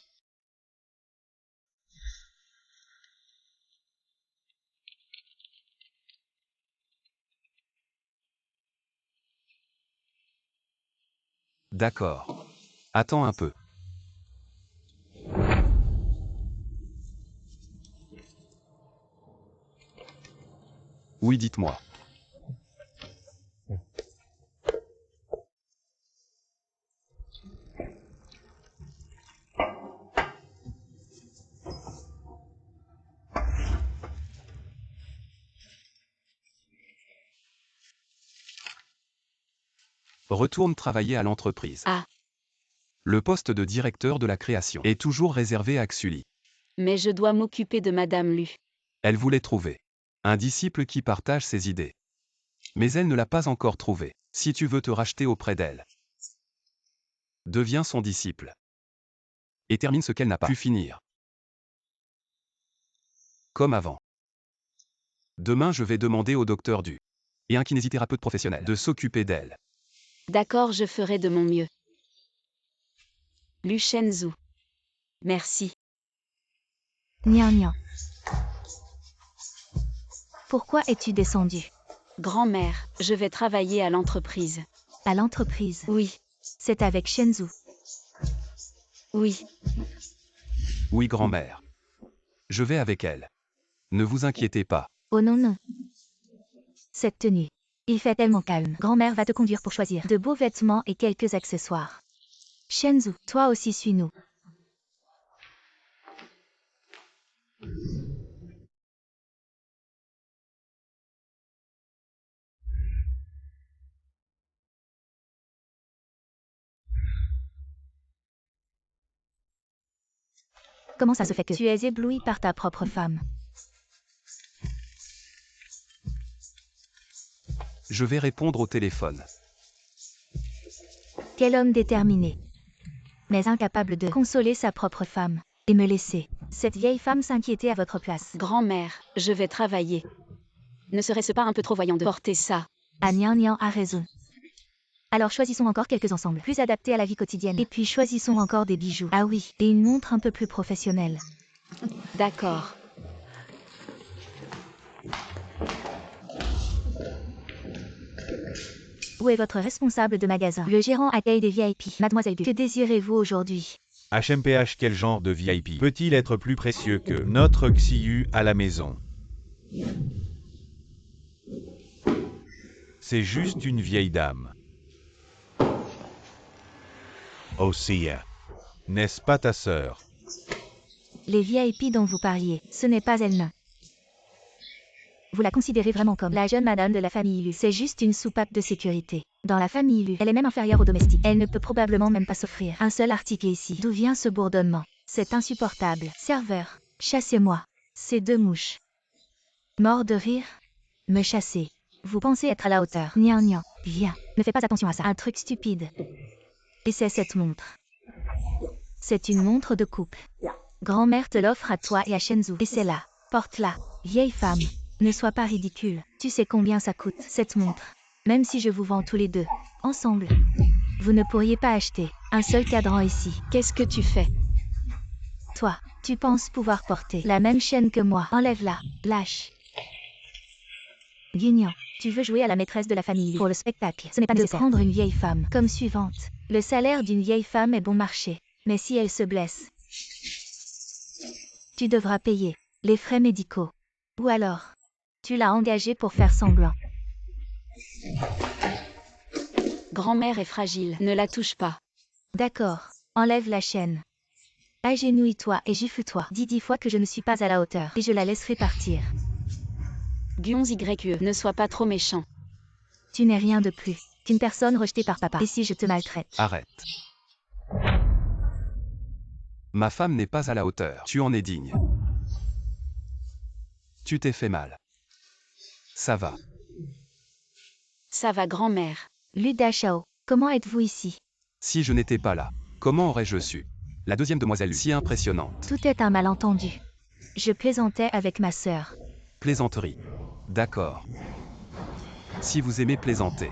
D'accord. Attends un peu. Oui, dites-moi. Retourne travailler à l'entreprise. Ah. Le poste de directeur de la création est toujours réservé à Xuli. Mais je dois m'occuper de Madame Lu. Elle voulait trouver un disciple qui partage ses idées. Mais elle ne l'a pas encore trouvé. Si tu veux te racheter auprès d'elle, deviens son disciple. Et termine ce qu'elle n'a pas pu finir. Comme avant. Demain je vais demander au docteur Du et un kinésithérapeute professionnel de s'occuper d'elle. D'accord, je ferai de mon mieux. Lu Shenzhou. Merci. Nian nian. Pourquoi es-tu descendu? Grand-mère, je vais travailler à l'entreprise. À l'entreprise. Oui, C'est avec Shenzhou. oui. Oui, grand-mère. Je vais avec elle. Ne vous inquiétez pas. Oh non non. Cette tenue. Il fait tellement calme. Grand-mère va te conduire pour choisir de beaux vêtements et quelques accessoires. Shenzhou, toi aussi suis-nous. Comment ça se fait que tu es ébloui par ta propre femme? Je vais répondre au téléphone. Quel homme déterminé. Mais incapable de consoler sa propre femme. Et me laisser, cette vieille femme s'inquiéter à votre place. Grand-mère, je vais travailler. Ne serait-ce pas un peu trop voyant de porter ça? Ah Nian Nian a raison. Alors choisissons encore quelques ensembles plus adaptés à la vie quotidienne. Et puis choisissons encore des bijoux. Ah oui, et une montre un peu plus professionnelle. D'accord. Où est votre responsable de magasin? Le gérant accueille des VIP. Mademoiselle Gu, que désirez-vous aujourd'hui? HMPH, quel genre de VIP peut-il être plus précieux que notre Xiu à la maison? C'est juste une vieille dame. Ossia. N'est-ce pas ta sœur? Les VIP dont vous parliez, ce n'est pas elle non. Vous la considérez vraiment comme la jeune madame de la famille Lu. C'est juste une soupape de sécurité. Dans la famille Lu, elle est même inférieure aux domestiques. Elle ne peut probablement même pas s'offrir un seul article ici. D'où vient ce bourdonnement? C'est insupportable. Serveur, chassez-moi. Ces deux mouches. Mort de rire? Me chasser. Vous pensez être à la hauteur? Nian nian. Viens. Ne fais pas attention à ça. Un truc stupide. Et c'est cette montre. C'est une montre de couple. Grand-mère te l'offre à toi et à Shenzhou. Et c'est là. Porte-la. Vieille femme. Ne sois pas ridicule. Tu sais combien ça coûte, cette montre. Même si je vous vends tous les deux, ensemble. Vous ne pourriez pas acheter un seul cadran ici. Qu'est-ce que tu fais? Toi, tu penses pouvoir porter la même chaîne que moi. Enlève-la. Lâche. Guignan, tu veux jouer à la maîtresse de la famille pour le spectacle. Ce n'est pas nécessaire. Prendre une vieille femme comme suivante. Le salaire d'une vieille femme est bon marché. Mais si elle se blesse, tu devras payer les frais médicaux. Ou alors, tu l'as engagée pour faire semblant. Grand-mère est fragile, ne la touche pas. D'accord, enlève la chaîne. Agenouille-toi et gifle-toi. Dis 10 fois que je ne suis pas à la hauteur et je la laisserai partir. Guons YE, ne sois pas trop méchant. Tu n'es rien de plus qu'une personne rejetée par papa. Et si je te maltraite? Arrête. Ma femme n'est pas à la hauteur. Tu en es digne. Tu t'es fait mal. Ça va. Ça va, grand-mère. Luda Shao, comment êtes-vous ici? Si je n'étais pas là, comment aurais-je su? La deuxième demoiselle si impressionnante. Tout est un malentendu. Je plaisantais avec ma sœur. Plaisanterie. D'accord. Si vous aimez plaisanter.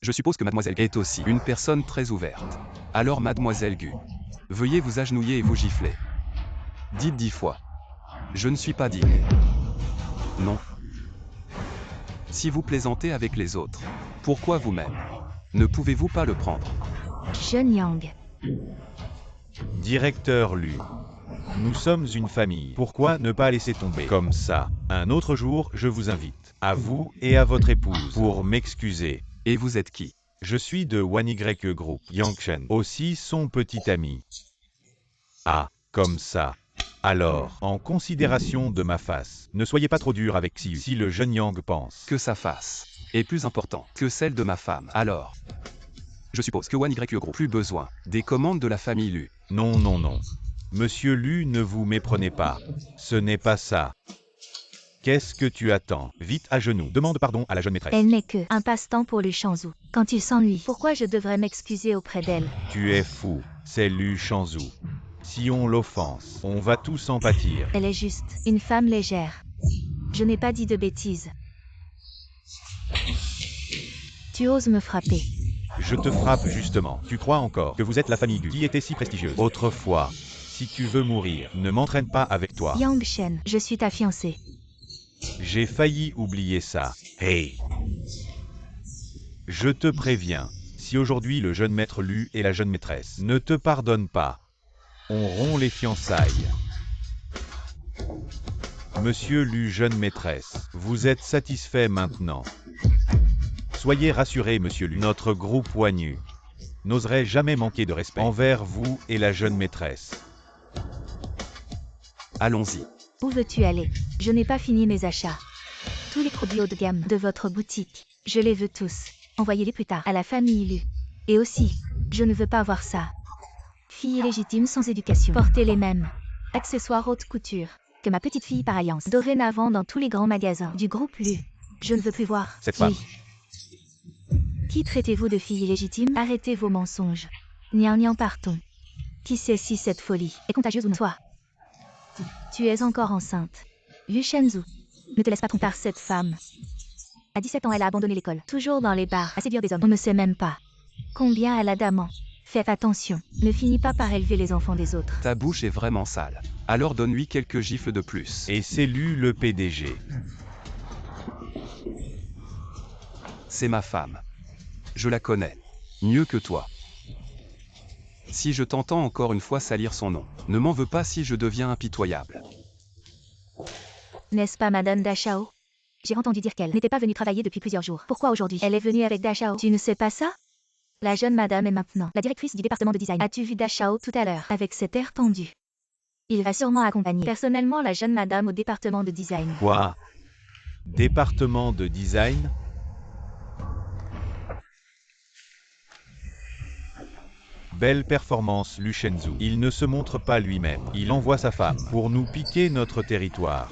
Je suppose que mademoiselle est aussi une personne très ouverte. Alors mademoiselle Gu, veuillez vous agenouiller et vous gifler. Dites 10 fois. Je ne suis pas digne. Non. Si vous plaisantez avec les autres, pourquoi vous-même ne pouvez-vous pas le prendre? Jeune Yang. Directeur Lu. Nous sommes une famille. Pourquoi ne pas laisser tomber comme ça? Un autre jour, je vous invite, à vous et à votre épouse, pour m'excuser. Et vous êtes qui? Je suis de OneY Group, Yangshen, aussi son petit ami. Ah, comme ça. Alors, en considération de ma face, ne soyez pas trop dur avec Xiu si le jeune Yang pense Que sa face est plus important que celle de ma femme. Alors, Je suppose que 1YE groupe plus besoin des commandes de la famille Lu. Non, non, non. Monsieur Lu, ne vous méprenez pas. Ce n'est pas ça. Qu'est-ce que tu attends? Vite à genoux. Demande pardon à la jeune maîtresse. Elle n'est que un passe-temps pour Lu Shanzhu. Quand il s'ennuie, pourquoi je devrais m'excuser auprès d'elle? Tu es fou. C'est Lu Shanzhu. Si on l'offense, on va tous en pâtir. Elle est juste une femme légère. Je n'ai pas dit de bêtises. Tu oses me frapper. Je te frappe justement. Tu crois encore que vous êtes la famille Gu qui était si prestigieuse autrefois. Si tu veux mourir, ne m'entraîne pas avec toi. Yang Shen, je suis ta fiancée. J'ai failli oublier ça. Hey! Je te préviens, si aujourd'hui le jeune maître Lu et la jeune maîtresse ne te pardonnent pas, on rompt les fiançailles. Monsieur Lu, jeune maîtresse, vous êtes satisfait maintenant. Soyez rassuré, monsieur Lu, notre groupe Wanyu n'oserait jamais manquer de respect envers vous et la jeune maîtresse. Allons-y. Où veux-tu aller? Je n'ai pas fini mes achats. Tous les produits haut de gamme de votre boutique, je les veux tous. Envoyez-les plus tard à la famille Lu. Et aussi, je ne veux pas voir ça. Fille illégitime sans éducation. Portez les mêmes accessoires haute couture que ma petite fille par alliance. Dorénavant dans tous les grands magasins du groupe Lu. Je ne veux plus voir. Cette femme. Qui traitez-vous de fille illégitime? Arrêtez vos mensonges. Nian partons. Qui sait si cette folie est contagieuse ou non? Toi. Tu es encore enceinte. Lu Shanzhu. Ne te laisse pas tromper par cette femme. À 17 ans, elle a abandonné l'école. Toujours dans les bars, à séduire des hommes. On ne sait même pas combien elle a d'amants. Faites attention. Ne finis pas par élever les enfants des autres. Ta bouche est vraiment sale. Alors donne-lui quelques gifles de plus. Et c'est Lu le PDG. C'est ma femme. Je la connais. Mieux que toi. Si je t'entends encore une fois salir son nom, ne m'en veux pas si je deviens impitoyable. N'est-ce pas Madame Dachao? J'ai entendu dire qu'elle n'était pas venue travailler depuis plusieurs jours. Pourquoi aujourd'hui elle est venue avec Dachao? Tu ne sais pas ça? La jeune madame est maintenant la directrice du département de design. As-tu vu Dachao tout à l'heure avec cet air tendu? Il va sûrement accompagner personnellement la jeune madame au département de design. Quoi? Département de design? Belle performance, Lu Shanzhu. Il ne se montre pas lui-même. Il envoie sa femme pour nous piquer notre territoire.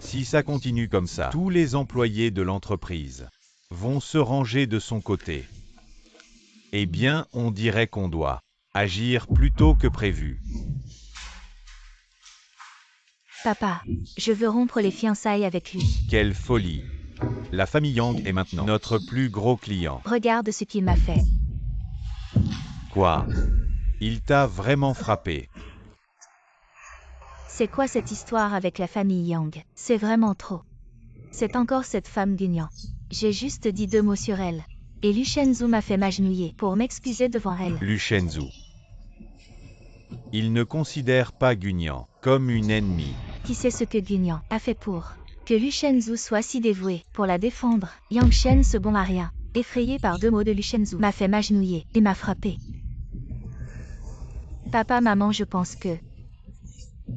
Si ça continue comme ça, tous les employés de l'entreprise vont se ranger de son côté. Eh bien, on dirait qu'on doit agir plus tôt que prévu. Papa, je veux rompre les fiançailles avec lui. Quelle folie! La famille Yang est maintenant notre plus gros client. Regarde ce qu'il m'a fait. Quoi? Il t'a vraiment frappé? C'est quoi cette histoire avec la famille Yang? C'est vraiment trop. C'est encore cette femme Gunyan. J'ai juste dit 2 mots sur elle. Et Lu Shanzhu m'a fait m'agenouiller pour m'excuser devant elle. Lu Shanzhu. Il ne considère pas Gunyan comme une ennemie. Qui sait ce que Gunyan a fait pour que Lu Shanzhu soit si dévoué pour la défendre? Yang Shen, ce bon à rien, effrayé par 2 mots de Lu Shanzhu, m'a fait m'agenouiller et m'a frappé. Papa, maman, je pense que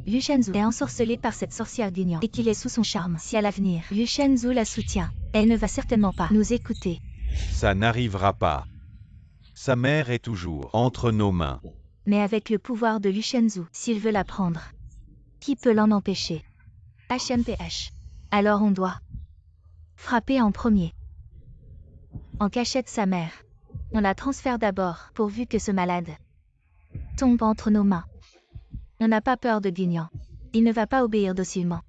Lu Shanzhu est ensorcelé par cette sorcière Gunyan et qu'il est sous son charme. Si à l'avenir, Lu Shanzhu la soutient, elle ne va certainement pas nous écouter. Ça n'arrivera pas. Sa mère est toujours entre nos mains. Mais avec le pouvoir de Lu Shanzhu, s'il veut la prendre, qui peut l'en empêcher? HMPH. Alors on doit frapper en premier. En cachette sa mère. On la transfère d'abord, pourvu que ce malade tombe entre nos mains. On n'a pas peur de Gunyan. Il ne va pas obéir docilement.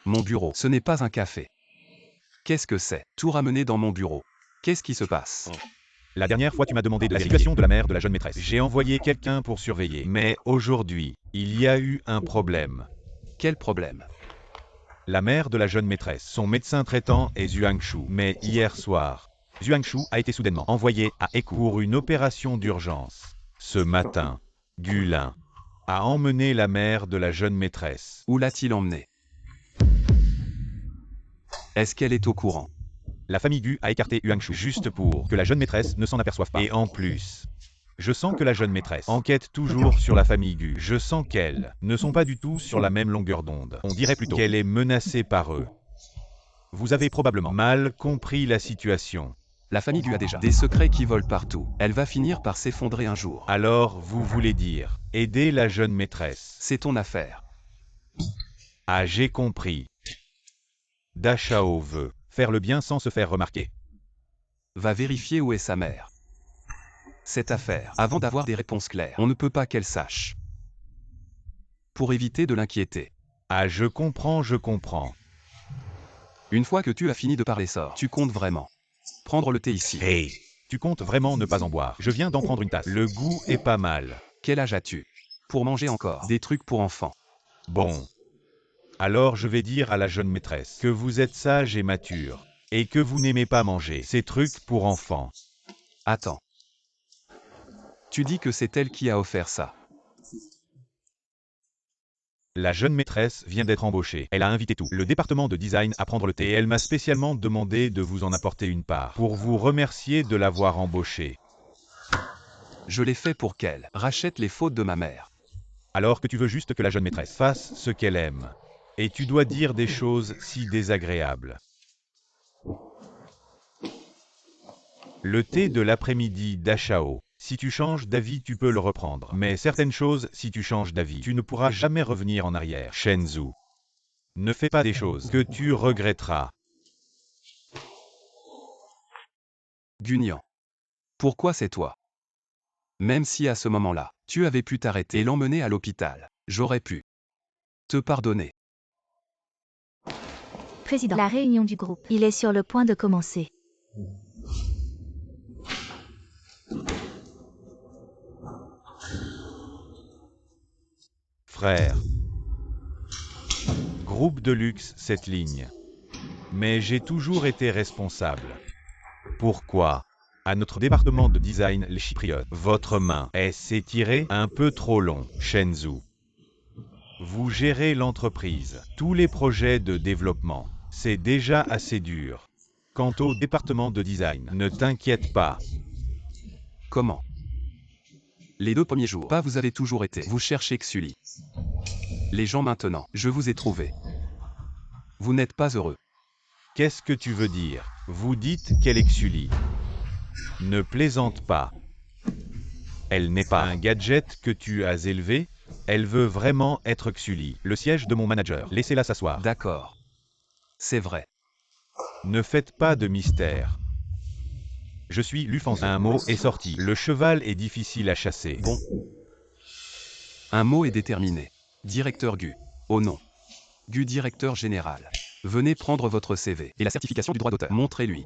Mon bureau, ce n'est pas un café. Qu'est-ce que c'est? Tout ramener dans mon bureau. Qu'est-ce qui se passe? La dernière fois, tu m'as demandé de la situation de la mère de la jeune maîtresse. J'ai envoyé quelqu'un pour surveiller. Mais aujourd'hui, il y a eu un problème. Quel problème? La mère de la jeune maîtresse, son médecin traitant est Zhuangshu. Mais hier soir, Zhuangshu a été soudainement envoyé à Ekou pour une opération d'urgence. Ce matin, Gulin a emmené la mère de la jeune maîtresse. Où l'a-t-il emmené? Est-ce qu'elle est au courant? La famille Gu a écarté Zhuangshu juste pour que la jeune maîtresse ne s'en aperçoive pas. Et en plus, je sens que la jeune maîtresse enquête toujours sur la famille Gu. Je sens qu'elles ne sont pas du tout sur la même longueur d'onde. On dirait plutôt qu'elle est menacée par eux. Vous avez probablement mal compris la situation. La famille Gu a déjà des secrets qui volent partout. Elle va finir par s'effondrer un jour. Alors, vous voulez dire, aider la jeune maîtresse. C'est ton affaire. Ah, j'ai compris. Da Shao veut faire le bien sans se faire remarquer. Va vérifier où est sa mère. Cette affaire, avant d'avoir des réponses claires, on ne peut pas qu'elle sache. Pour éviter de l'inquiéter. Ah, je comprends, je comprends. Une fois que tu as fini de parler sort, tu comptes vraiment prendre le thé ici. Hey, tu comptes vraiment ne pas en boire? Je viens d'en prendre une tasse. Le goût est pas mal. Quel âge as-tu? Pour manger encore des trucs pour enfants. Bon. Alors je vais dire à la jeune maîtresse que vous êtes sage et mature, et que vous n'aimez pas manger ces trucs pour enfants. Attends. Tu dis que c'est elle qui a offert ça. La jeune maîtresse vient d'être embauchée. Elle a invité tout le département de design à prendre le thé et elle m'a spécialement demandé de vous en apporter une part pour vous remercier de l'avoir embauchée. Je l'ai fait pour qu'elle rachète les fautes de ma mère. Alors que tu veux juste que la jeune maîtresse fasse ce qu'elle aime. Et tu dois dire des choses si désagréables. Le thé de l'après-midi Da Shao. Si tu changes d'avis, tu peux le reprendre. Mais certaines choses, si tu changes d'avis, tu ne pourras jamais revenir en arrière. Shenzhou. Ne fais pas des choses que tu regretteras. Guignan. Pourquoi c'est toi? Même si à ce moment-là, tu avais pu t'arrêter et l'emmener à l'hôpital, j'aurais pu te pardonner. Président, la réunion du groupe. Il est sur le point de commencer. Frère. Groupe de luxe, cette ligne. Mais j'ai toujours été responsable. Pourquoi? À notre département de design, les chypriotes, votre main s'est tirée un peu trop long, Shenzhou. Vous gérez l'entreprise, tous les projets de développement. C'est déjà assez dur. Quant au département de design, ne t'inquiète pas. Comment? Les 2 premiers jours, pas vous avez toujours été. Vous cherchez Xuli. Les gens maintenant, je vous ai trouvé. Vous n'êtes pas heureux. Qu'est-ce que tu veux dire? Vous dites qu'elle est Xuli. Ne plaisante pas. Elle n'est pas un gadget que tu as élevé. Elle veut vraiment être Xuli, le siège de mon manager. Laissez-la s'asseoir. D'accord. C'est vrai. Ne faites pas de mystère. Je suis Lufanz. Un mot est sorti. Le cheval est difficile à chasser. Bon. Un mot est déterminé. Directeur Gu. Oh non. Gu directeur général. Venez prendre votre CV et la certification du droit d'auteur. Montrez-lui.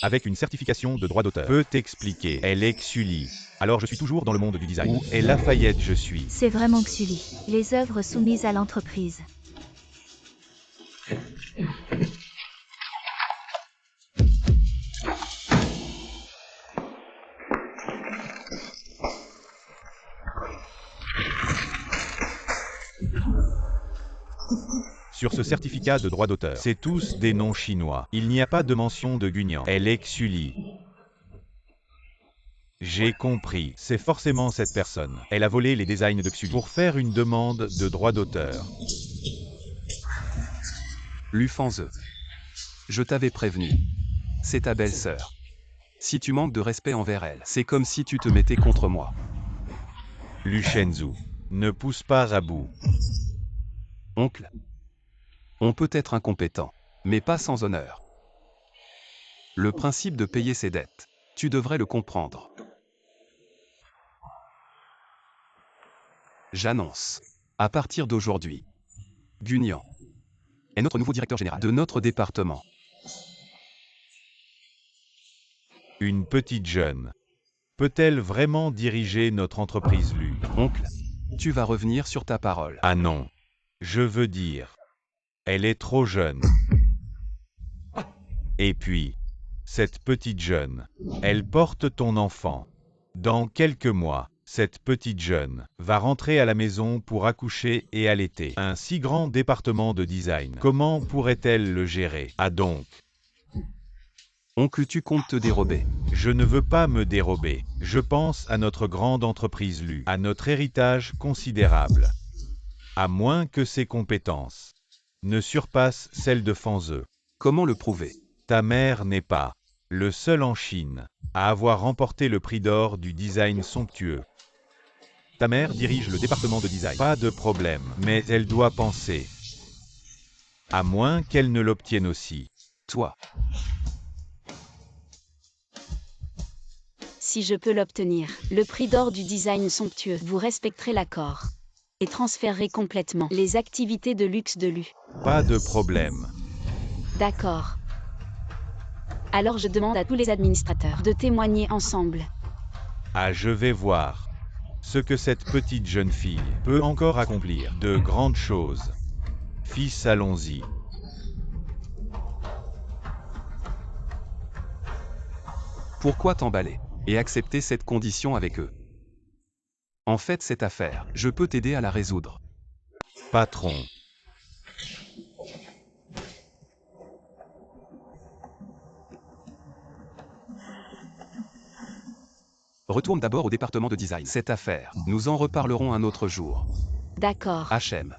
Avec une certification de droit d'auteur. Peut t'expliquer. Elle est Xuli. Alors je suis toujours dans le monde du design. Où est Lafayette je suis? C'est vraiment Xuli. Les œuvres soumises à l'entreprise. Sur ce certificat de droit d'auteur, c'est tous des noms chinois. Il n'y a pas de mention de Guignan. Elle est Xuli. J'ai compris. C'est forcément cette personne. Elle a volé les designs de Xuli pour faire une demande de droit d'auteur. Lufanze. Je t'avais prévenu. C'est ta belle-sœur. Si tu manques de respect envers elle, c'est comme si tu te mettais contre moi. Lu Shenzhou. Ne pousse pas à bout. Oncle. On peut être incompétent, mais pas sans honneur. Le principe de payer ses dettes, tu devrais le comprendre. J'annonce, à partir d'aujourd'hui, Guignan est notre nouveau directeur général de notre département. Une petite jeune. Peut-elle vraiment diriger notre entreprise, Lu? Oncle, tu vas revenir sur ta parole. Ah non. Je veux dire. Elle est trop jeune. Et puis, cette petite jeune, elle porte ton enfant. Dans quelques mois, cette petite jeune va rentrer à la maison pour accoucher et allaiter. Un si grand département de design, comment pourrait-elle le gérer? Ah donc. Oncle, tu comptes te dérober. Je ne veux pas me dérober. Je pense à notre grande entreprise Lu, à notre héritage considérable. À moins que ses compétences ne surpassent celles de Fanzeux. Comment le prouver? Ta mère n'est pas le seul en Chine à avoir remporté le prix d'or du design somptueux. Ta mère dirige le département de design. Pas de problème, mais elle doit penser. À moins qu'elle ne l'obtienne aussi. Toi. Si je peux l'obtenir, le prix d'or du design somptueux, vous respecterez l'accord. Et transférerez complètement les activités de luxe de Lu. Pas de problème. D'accord. Alors je demande à tous les administrateurs de témoigner ensemble. Ah, je vais voir ce que cette petite jeune fille peut encore accomplir. De grandes choses. Fils, allons-y. Pourquoi t'emballer et accepter cette condition avec eux? En fait, cette affaire, je peux t'aider à la résoudre. Patron. Retourne d'abord au département de design. Cette affaire, nous en reparlerons un autre jour. D'accord. HM.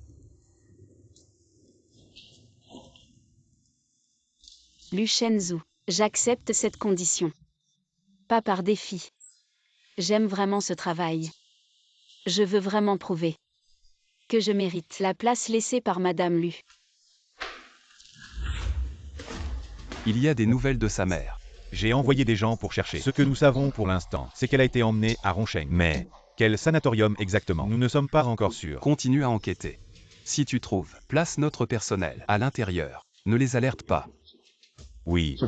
Lu Shenzhou, j'accepte cette condition. Pas par défi. J'aime vraiment ce travail. Je veux vraiment prouver que je mérite la place laissée par Madame Lu. Il y a des nouvelles de sa mère. J'ai envoyé des gens pour chercher. Ce que nous savons pour l'instant, c'est qu'elle a été emmenée à Rongsheng. Mais, quel sanatorium exactement? Nous ne sommes pas encore sûrs. Continue à enquêter. Si tu trouves, place notre personnel à l'intérieur. Ne les alerte pas. Oui.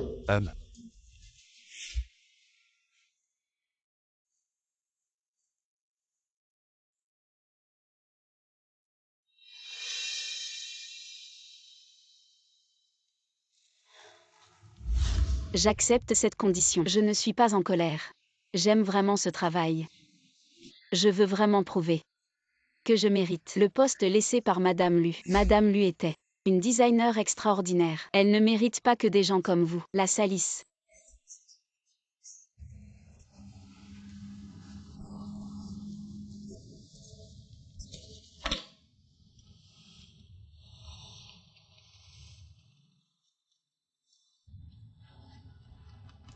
J'accepte cette condition. Je ne suis pas en colère. J'aime vraiment ce travail. Je veux vraiment prouver que je mérite le poste laissé par Madame Lu. Madame Lu était une designer extraordinaire. Elle ne mérite pas que des gens comme vous la salissent.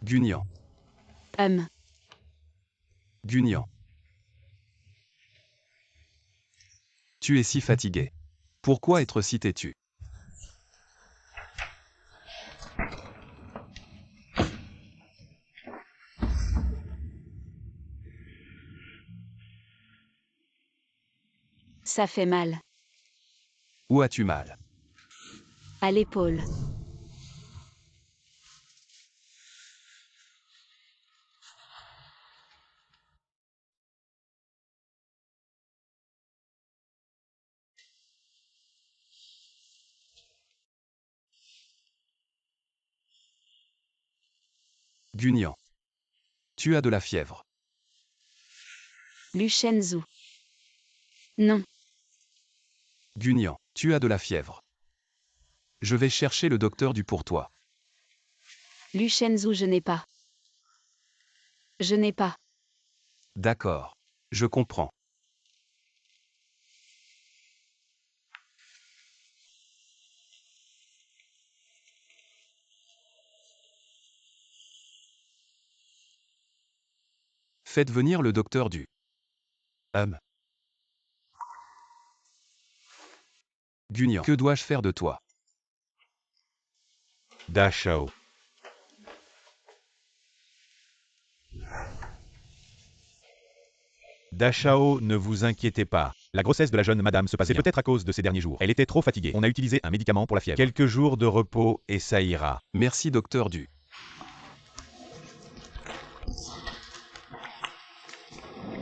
Guignan. Guignan. Tu es si fatigué. Pourquoi être si têtu? Ça fait mal. Où as-tu mal? À l'épaule. Guignan. Tu as de la fièvre. Lu Shenzhou. Non. Guignan. Tu as de la fièvre. Je vais chercher le docteur du pour toi. Lu Shenzhou, je n'ai pas. Je n'ai pas. D'accord. Je comprends. Faites venir le docteur du. Guignan. Que dois-je faire de toi? Dachao. Dachao, ne vous inquiétez pas. La grossesse de la jeune madame se passait peut-être à cause de ces derniers jours. Elle était trop fatiguée. On a utilisé un médicament pour la fièvre. Quelques jours de repos et ça ira. Merci docteur du.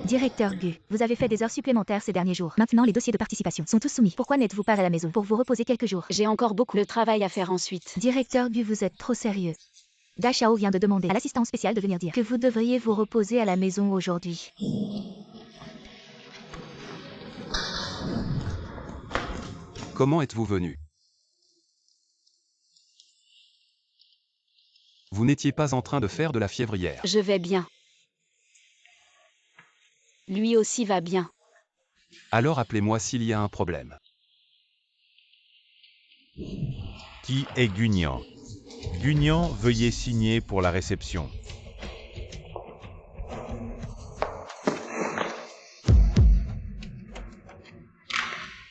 Directeur Gu, vous avez fait des heures supplémentaires ces derniers jours. Maintenant, les dossiers de participation sont tous soumis. Pourquoi n'êtes-vous pas à la maison pour vous reposer quelques jours? J'ai encore beaucoup de travail à faire ensuite. Directeur Gu, vous êtes trop sérieux. Dachao vient de demander à l'assistant spécial de venir dire que vous devriez vous reposer à la maison aujourd'hui. Comment êtes-vous venu? Vous n'étiez pas en train de faire de la fièvrière. Je vais bien. Lui aussi va bien. Alors appelez-moi s'il y a un problème. Qui est Guignan? Guignan, veuillez signer pour la réception.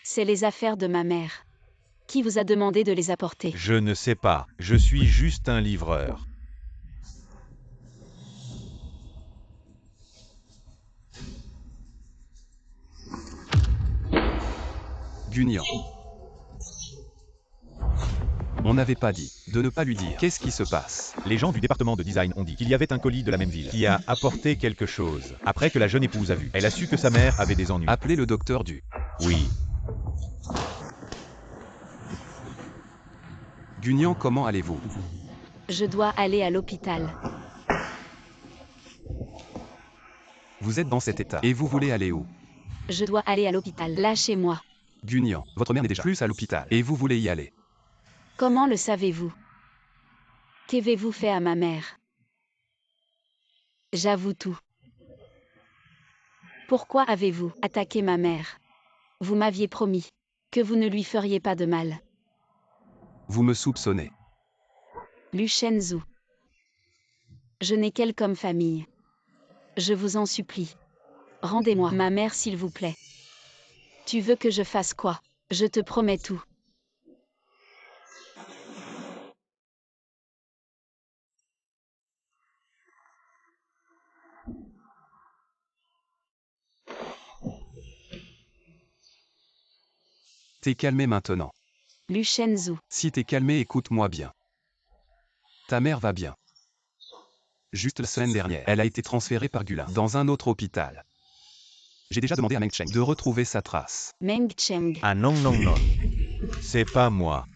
C'est les affaires de ma mère. Qui vous a demandé de les apporter? Je ne sais pas, je suis juste un livreur. Guignan. On n'avait pas dit de ne pas lui dire. Qu'est-ce qui se passe? Les gens du département de design ont dit qu'il y avait un colis de la même ville qui a apporté quelque chose. Après que la jeune épouse a vu, elle a su que sa mère avait des ennuis. Appelez le docteur du. Oui. Guignan, comment allez-vous? Je dois aller à l'hôpital. Vous êtes dans cet état. Et vous voulez aller où? Je dois aller à l'hôpital. Lâchez-moi. Guignan, votre mère n'est déjà plus à l'hôpital. Et vous voulez y aller? Comment le savez-vous? Qu'avez-vous fait à ma mère? J'avoue tout. Pourquoi avez-vous attaqué ma mère? Vous m'aviez promis que vous ne lui feriez pas de mal. Vous me soupçonnez. Luchenzu. Je n'ai qu'elle comme famille. Je vous en supplie. Rendez-moi ma mère s'il vous plaît. Tu veux que je fasse quoi? Je te promets tout. T'es calmé maintenant. Luchenzu. Si t'es calmé, écoute-moi bien. Ta mère va bien. Juste la semaine dernière, elle a été transférée par Gulin dans un autre hôpital. J'ai déjà demandé à Meng Cheng de retrouver sa trace. Meng Cheng. Ah non, non, non. C'est pas moi.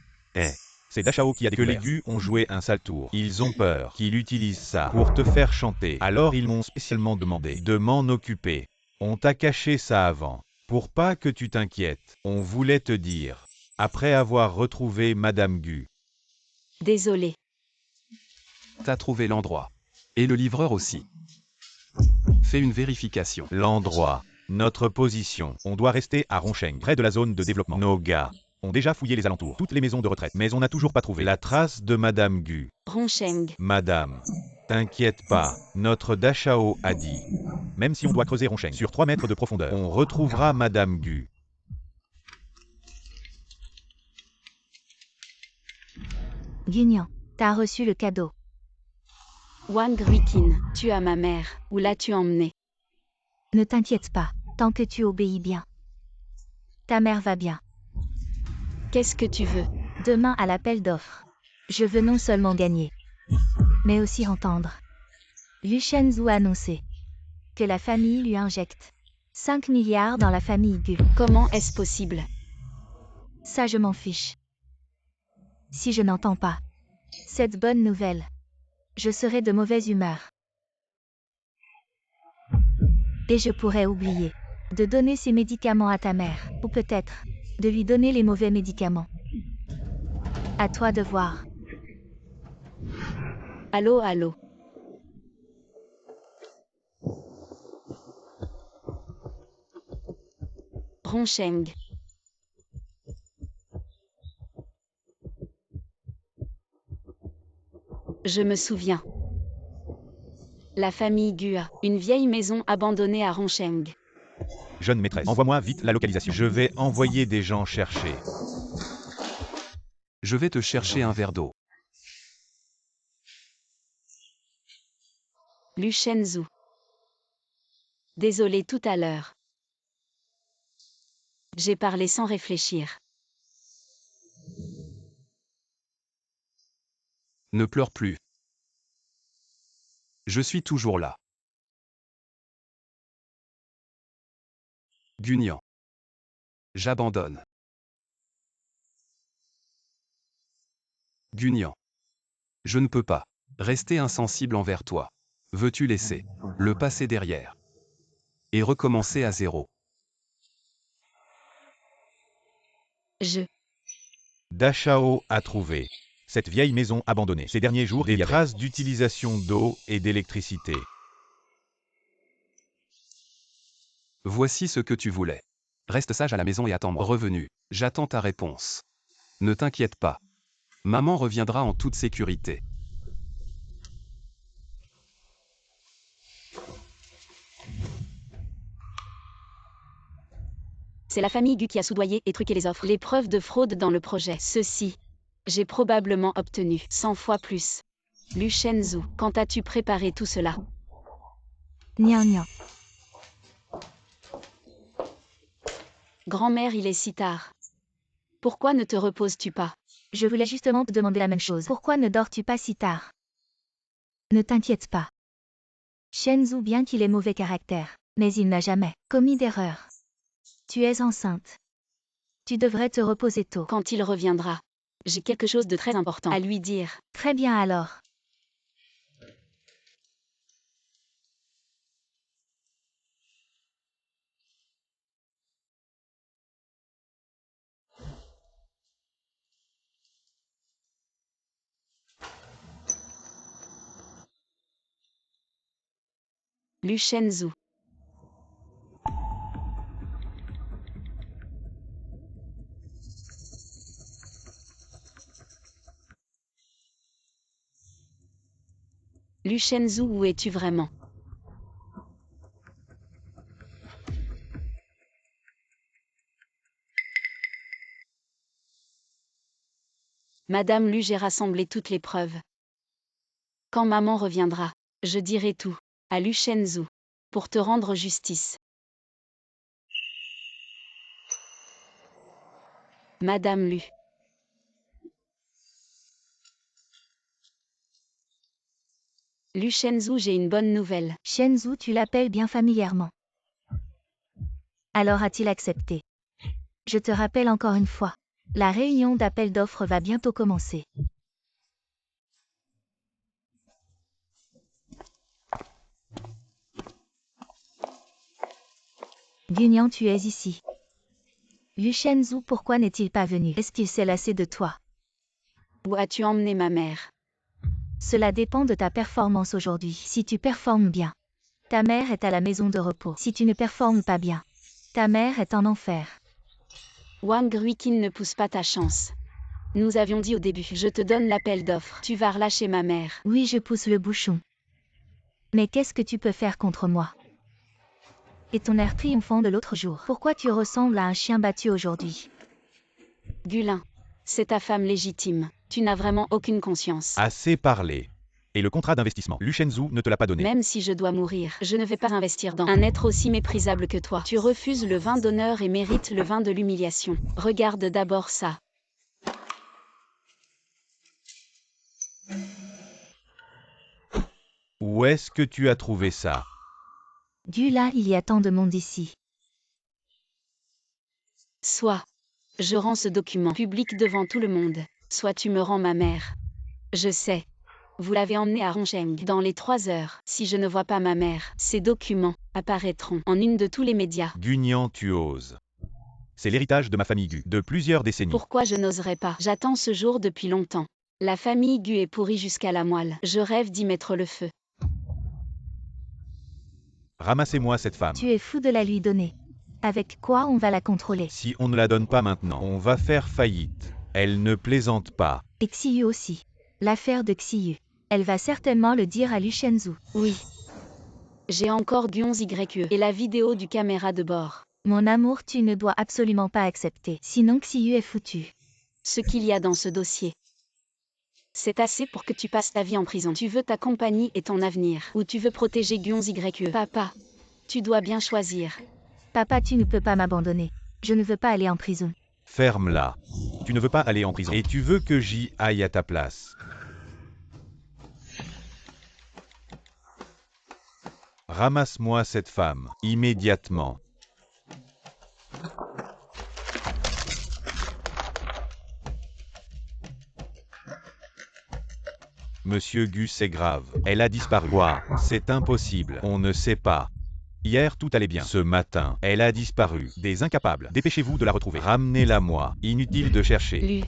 C'est Dachao qui a découvert que les Gu ont joué un sale tour. Ils ont peur qu'il utilise ça pour te faire chanter. Alors ils m'ont spécialement demandé de m'en occuper. On t'a caché ça avant. Pour pas que tu t'inquiètes, on voulait te dire. Après avoir retrouvé Madame Gu. Désolé. T'as trouvé l'endroit. Et le livreur aussi. Fais une vérification. L'endroit. Notre position. On doit rester à Roncheng, près de la zone de développement. Nos gars ont déjà fouillé les alentours, toutes les maisons de retraite, mais on n'a toujours pas trouvé la trace de Madame Gu. Roncheng. Madame, t'inquiète pas, notre Dachao a dit. Même si on doit creuser Roncheng sur 3 mètres de profondeur, on retrouvera Madame Gu. Guignan, t'as reçu le cadeau. Wang Ruikin, tu as ma mère. Où l'as-tu emmenée? Ne t'inquiète pas, tant que tu obéis bien. Ta mère va bien. Qu'est-ce que tu veux? Demain à l'appel d'offres. Je veux non seulement gagner, mais aussi entendre Luchenzu annoncer que la famille lui injecte 5 milliards dans la famille Gu. Comment est-ce possible? Ça je m'en fiche. Si je n'entends pas cette bonne nouvelle, je serai de mauvaise humeur. Et je pourrais oublier de donner ces médicaments à ta mère, ou peut-être de lui donner les mauvais médicaments. À toi de voir. Allô, allô. Roncheng. Je me souviens. La famille Gua, une vieille maison abandonnée à Roncheng. Jeune maîtresse, envoie-moi vite la localisation. Je vais envoyer des gens chercher. Je vais te chercher un verre d'eau. Luchenzu. Désolé tout à l'heure. J'ai parlé sans réfléchir. Ne pleure plus. Je suis toujours là. Guignan. J'abandonne. Guignan. Je ne peux pas rester insensible envers toi. Veux-tu laisser le passé derrière et recommencer à zéro? Je. Dachao a trouvé Cette vieille maison abandonnée. Ces derniers jours, des traces d'utilisation d'eau et d'électricité. Voici ce que tu voulais. Reste sage à la maison et attends-moi. Revenu. J'attends ta réponse. Ne t'inquiète pas. Maman reviendra en toute sécurité. C'est la famille Gu qui a soudoyé et truqué les offres. Les preuves de fraude dans le projet. Ceci, j'ai probablement obtenu 100 fois plus. Lu Shenzhou, quand as-tu préparé tout cela? Nian nian. Grand-mère, il est si tard. Pourquoi ne te reposes-tu pas? Je voulais justement te demander la même chose. Pourquoi ne dors-tu pas si tard? Ne t'inquiète pas. Shenzhou, bien qu'il ait mauvais caractère, mais il n'a jamais commis d'erreur. Tu es enceinte. Tu devrais te reposer tôt. Quand il reviendra, j'ai quelque chose de très important à lui dire. Très bien alors. Lu Shenzhou. Lu Shenzhou, où es-tu vraiment? Madame Lu, j'ai rassemblé toutes les preuves. Quand maman reviendra, je dirai tout à Lu Shenzhou pour te rendre justice. Madame Lu. Lu Shenzhou, j'ai une bonne nouvelle. Shenzhou, tu l'appelles bien familièrement. Alors a-t-il accepté? Je te rappelle encore une fois. La réunion d'appel d'offres va bientôt commencer. Guignan, tu es ici. Lu Shenzhou, pourquoi n'est-il pas venu? Est-ce qu'il s'est lassé de toi? Où as-tu emmené ma mère? Cela dépend de ta performance aujourd'hui. Si tu performes bien, ta mère est à la maison de repos. Si tu ne performes pas bien, ta mère est en enfer. Wang Ruiqin ne pousse pas ta chance. Nous avions dit au début, je te donne l'appel d'offres. Tu vas relâcher ma mère. Oui, je pousse le bouchon. Mais qu'est-ce que tu peux faire contre moi? Et ton air triomphant de l'autre jour. Pourquoi tu ressembles à un chien battu aujourd'hui? Gulin, c'est ta femme légitime. Tu n'as vraiment aucune conscience. Assez parlé. Et le contrat d'investissement, Lu Shenzhou ne te l'a pas donné. Même si je dois mourir, je ne vais pas investir dans un être aussi méprisable que toi. Tu refuses le vin d'honneur et mérites le vin de l'humiliation. Regarde d'abord ça. Où est-ce que tu as trouvé ça? Là, il y a tant de monde ici. Soit je rends ce document public devant tout le monde, soit tu me rends ma mère. Je sais. Vous l'avez emmenée à Rongsheng dans les 3 heures. Si je ne vois pas ma mère, ces documents apparaîtront en une de tous les médias. Guignan, tu oses. C'est l'héritage de ma famille Gu, de plusieurs décennies. Pourquoi je n'oserais pas? J'attends ce jour depuis longtemps. La famille Gu est pourrie jusqu'à la moelle. Je rêve d'y mettre le feu. Ramassez-moi cette femme. Tu es fou de la lui donner. Avec quoi on va la contrôler? Si on ne la donne pas maintenant, on va faire faillite. Elle ne plaisante pas. Et Xiyu aussi. L'affaire de Xiyu. Elle va certainement le dire à Lu Shenzhou. Oui. J'ai encore du 11YE et la vidéo du caméra de bord. Mon amour, tu ne dois absolument pas accepter. Sinon Xiyu est foutu. Ce qu'il y a dans ce dossier. C'est assez pour que tu passes ta vie en prison. Tu veux ta compagnie et ton avenir. Ou tu veux protéger Gu 11YE. Papa, tu dois bien choisir. Papa, tu ne peux pas m'abandonner. Je ne veux pas aller en prison. Ferme-la. Tu ne veux pas aller en prison. Et tu veux que j'y aille à ta place. Ramasse-moi cette femme, immédiatement. Monsieur Gu, c'est grave. Elle a disparu. Quoi? C'est impossible. On ne sait pas. Hier, tout allait bien. Ce matin, elle a disparu. Des incapables. Dépêchez-vous de la retrouver. Ramenez-la moi. Inutile de chercher. Lu.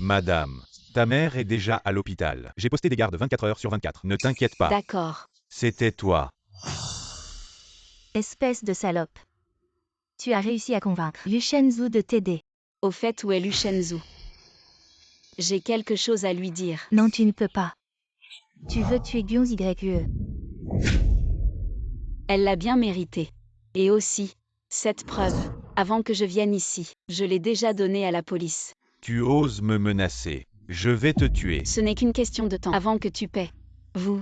Madame. Ta mère est déjà à l'hôpital. J'ai posté des gardes 24 heures sur 24. Ne t'inquiète pas. D'accord. C'était toi. Espèce de salope. Tu as réussi à convaincre Liu Shenzhou de t'aider. Au fait, où est Liu Shenzhou? J'ai quelque chose à lui dire. Non, tu ne peux pas. Tu veux tuer Guan Yue. Elle l'a bien mérité. Et aussi, cette preuve, avant que je vienne ici, je l'ai déjà donnée à la police. Tu oses me menacer. Je vais te tuer. Ce n'est qu'une question de temps avant que tu paies. Vous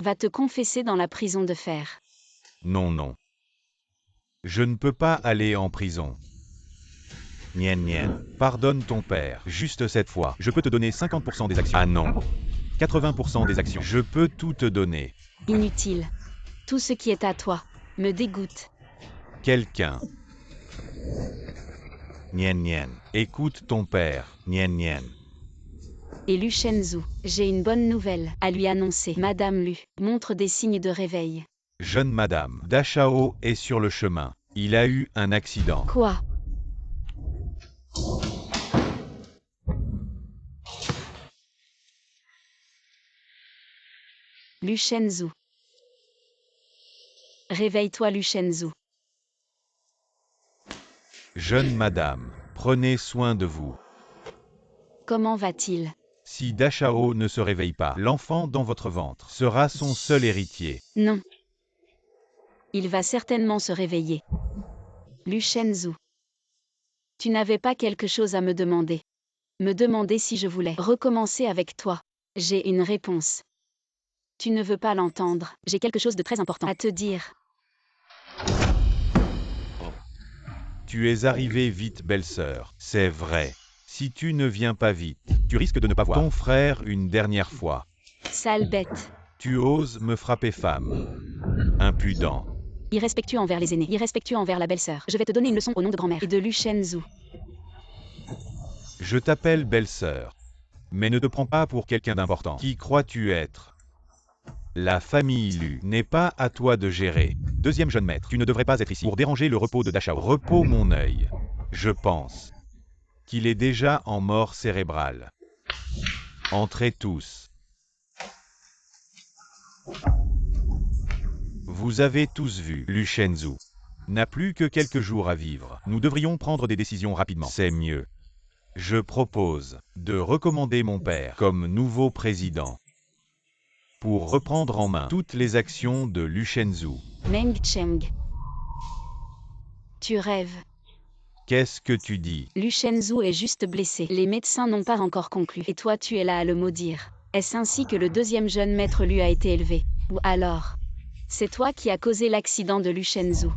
va te confesser dans la prison de fer. Non, non. Je ne peux pas aller en prison. Nien, nien. Pardonne ton père. Juste cette fois. Je peux te donner 50% des actions. Ah non. 80% des actions. Je peux tout te donner. Inutile. Tout ce qui est à toi me dégoûte. Quelqu'un. Nien, nien. Écoute ton père. Nien, nien. Et Liu Shenzhou, j'ai une bonne nouvelle à lui annoncer. Madame Lu montre des signes de réveil. Jeune madame. Dachao est sur le chemin. Il a eu un accident. Quoi? Liu Shenzhou. Réveille-toi, Liu Shenzhou. Jeune madame. Prenez soin de vous. Comment va-t-il? Si Dachao ne se réveille pas, l'enfant dans votre ventre sera son seul héritier. Non. Il va certainement se réveiller. Liu Shenzhou. Tu n'avais pas quelque chose à me demander. Me demander si je voulais recommencer avec toi. J'ai une réponse. Tu ne veux pas l'entendre. J'ai quelque chose de très important à te dire. Tu es arrivée vite, belle-sœur. C'est vrai. Si tu ne viens pas vite, tu risques de ne pas voir ton frère une dernière fois. Sale bête. Tu oses me frapper, femme. Impudent. Irrespectueux envers les aînés, irrespectueux envers la belle-sœur. Je vais te donner une leçon au nom de grand-mère et de Liu Shenzhou. Je t'appelle belle-sœur. Mais ne te prends pas pour quelqu'un d'important. Qui crois-tu être? La famille Lu n'est pas à toi de gérer. Deuxième jeune maître, tu ne devrais pas être ici pour déranger le repos de Dachao. Repos mon œil. Je pense qu'il est déjà en mort cérébrale. Entrez tous. Vous avez tous vu, Liu Shenzhou n'a plus que quelques jours à vivre. Nous devrions prendre des décisions rapidement. C'est mieux. Je propose de recommander mon père comme nouveau président pour reprendre en main toutes les actions de Liu Shenzhou. Meng Cheng. Tu rêves. Qu'est-ce que tu dis? Liu Shenzhou est juste blessé. Les médecins n'ont pas encore conclu. Et toi tu es là à le maudire. Est-ce ainsi que le deuxième jeune maître Lu a été élevé? Ou alors, c'est toi qui as causé l'accident de Liu Shenzhou?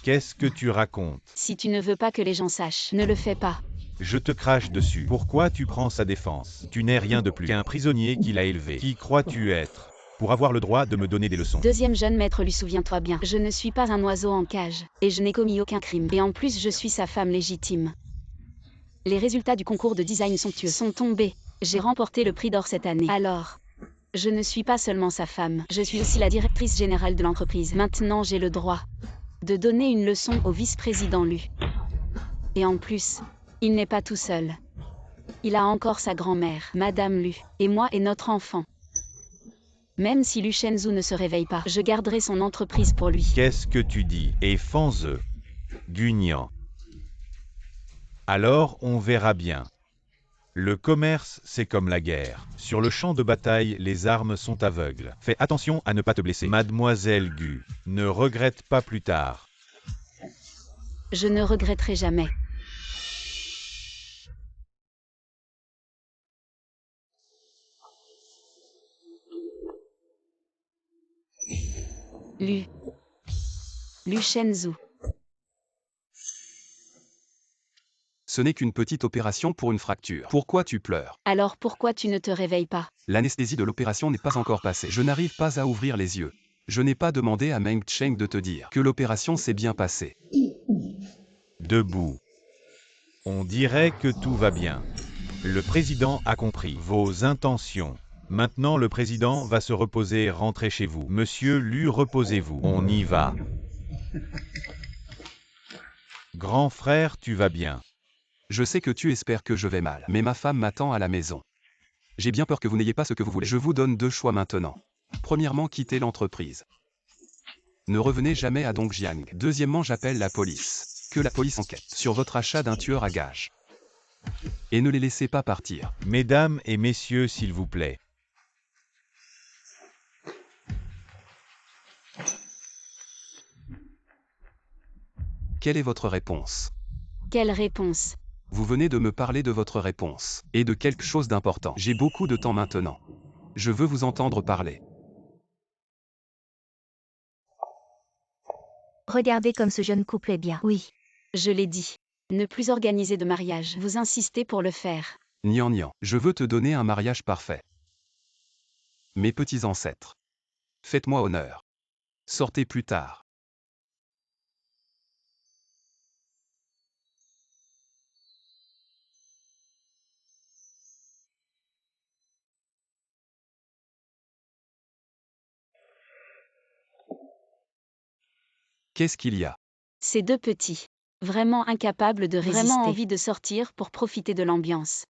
Qu'est-ce que tu racontes? Si tu ne veux pas que les gens sachent, ne le fais pas. Je te crache dessus. Pourquoi tu prends sa défense? Tu n'es rien de plus qu'un prisonnier qu'il a élevé. Qui crois-tu être pour avoir le droit de me donner des leçons? Deuxième jeune maître Lu, souviens-toi bien, je ne suis pas un oiseau en cage, et je n'ai commis aucun crime. Et en plus je suis sa femme légitime. Les résultats du concours de design somptueux sont tombés. J'ai remporté le prix d'or cette année. Alors, je ne suis pas seulement sa femme, je suis aussi la directrice générale de l'entreprise. Maintenant j'ai le droit de donner une leçon au vice-président Lu. Et en plus, il n'est pas tout seul. Il a encore sa grand-mère, Madame Lu, et moi et notre enfant. Même si Liu Shenzhou ne se réveille pas, je garderai son entreprise pour lui. Qu'est-ce que tu dis? Et Fanze Guignan. Alors on verra bien. Le commerce, c'est comme la guerre. Sur le champ de bataille, les armes sont aveugles. Fais attention à ne pas te blesser. Mademoiselle Gu, ne regrette pas plus tard. Je ne regretterai jamais. Liu Shenzhou. Ce n'est qu'une petite opération pour une fracture. Pourquoi tu pleures? Alors pourquoi tu ne te réveilles pas? L'anesthésie de l'opération n'est pas encore passée. Je n'arrive pas à ouvrir les yeux. Je n'ai pas demandé à Meng Cheng de te dire que l'opération s'est bien passée. Debout. On dirait que tout va bien. Le président a compris vos intentions. Maintenant le président va se reposer, rentrez chez vous. Monsieur Lu, reposez-vous. On y va. Grand frère, tu vas bien. Je sais que tu espères que je vais mal, mais ma femme m'attend à la maison. J'ai bien peur que vous n'ayez pas ce que vous voulez. Je vous donne 2 choix maintenant. Premièrement, quittez l'entreprise. Ne revenez jamais à Dongjiang. Deuxièmement, j'appelle la police. Que la police enquête sur votre achat d'un tueur à gages. Et ne les laissez pas partir. Mesdames et messieurs, s'il vous plaît. Quelle est votre réponse? Quelle réponse? Vous venez de me parler de votre réponse, et de quelque chose d'important. J'ai beaucoup de temps maintenant. Je veux vous entendre parler. Regardez comme ce jeune couple est bien. Oui. Je l'ai dit. Ne plus organiser de mariage. Vous insistez pour le faire. Nian Nian, je veux te donner un mariage parfait. Mes petits ancêtres. Faites-moi honneur. Sortez plus tard. Qu'est-ce qu'il y a? Ces 2 petits. Vraiment incapables de résister. Vraiment envie de sortir pour profiter de l'ambiance.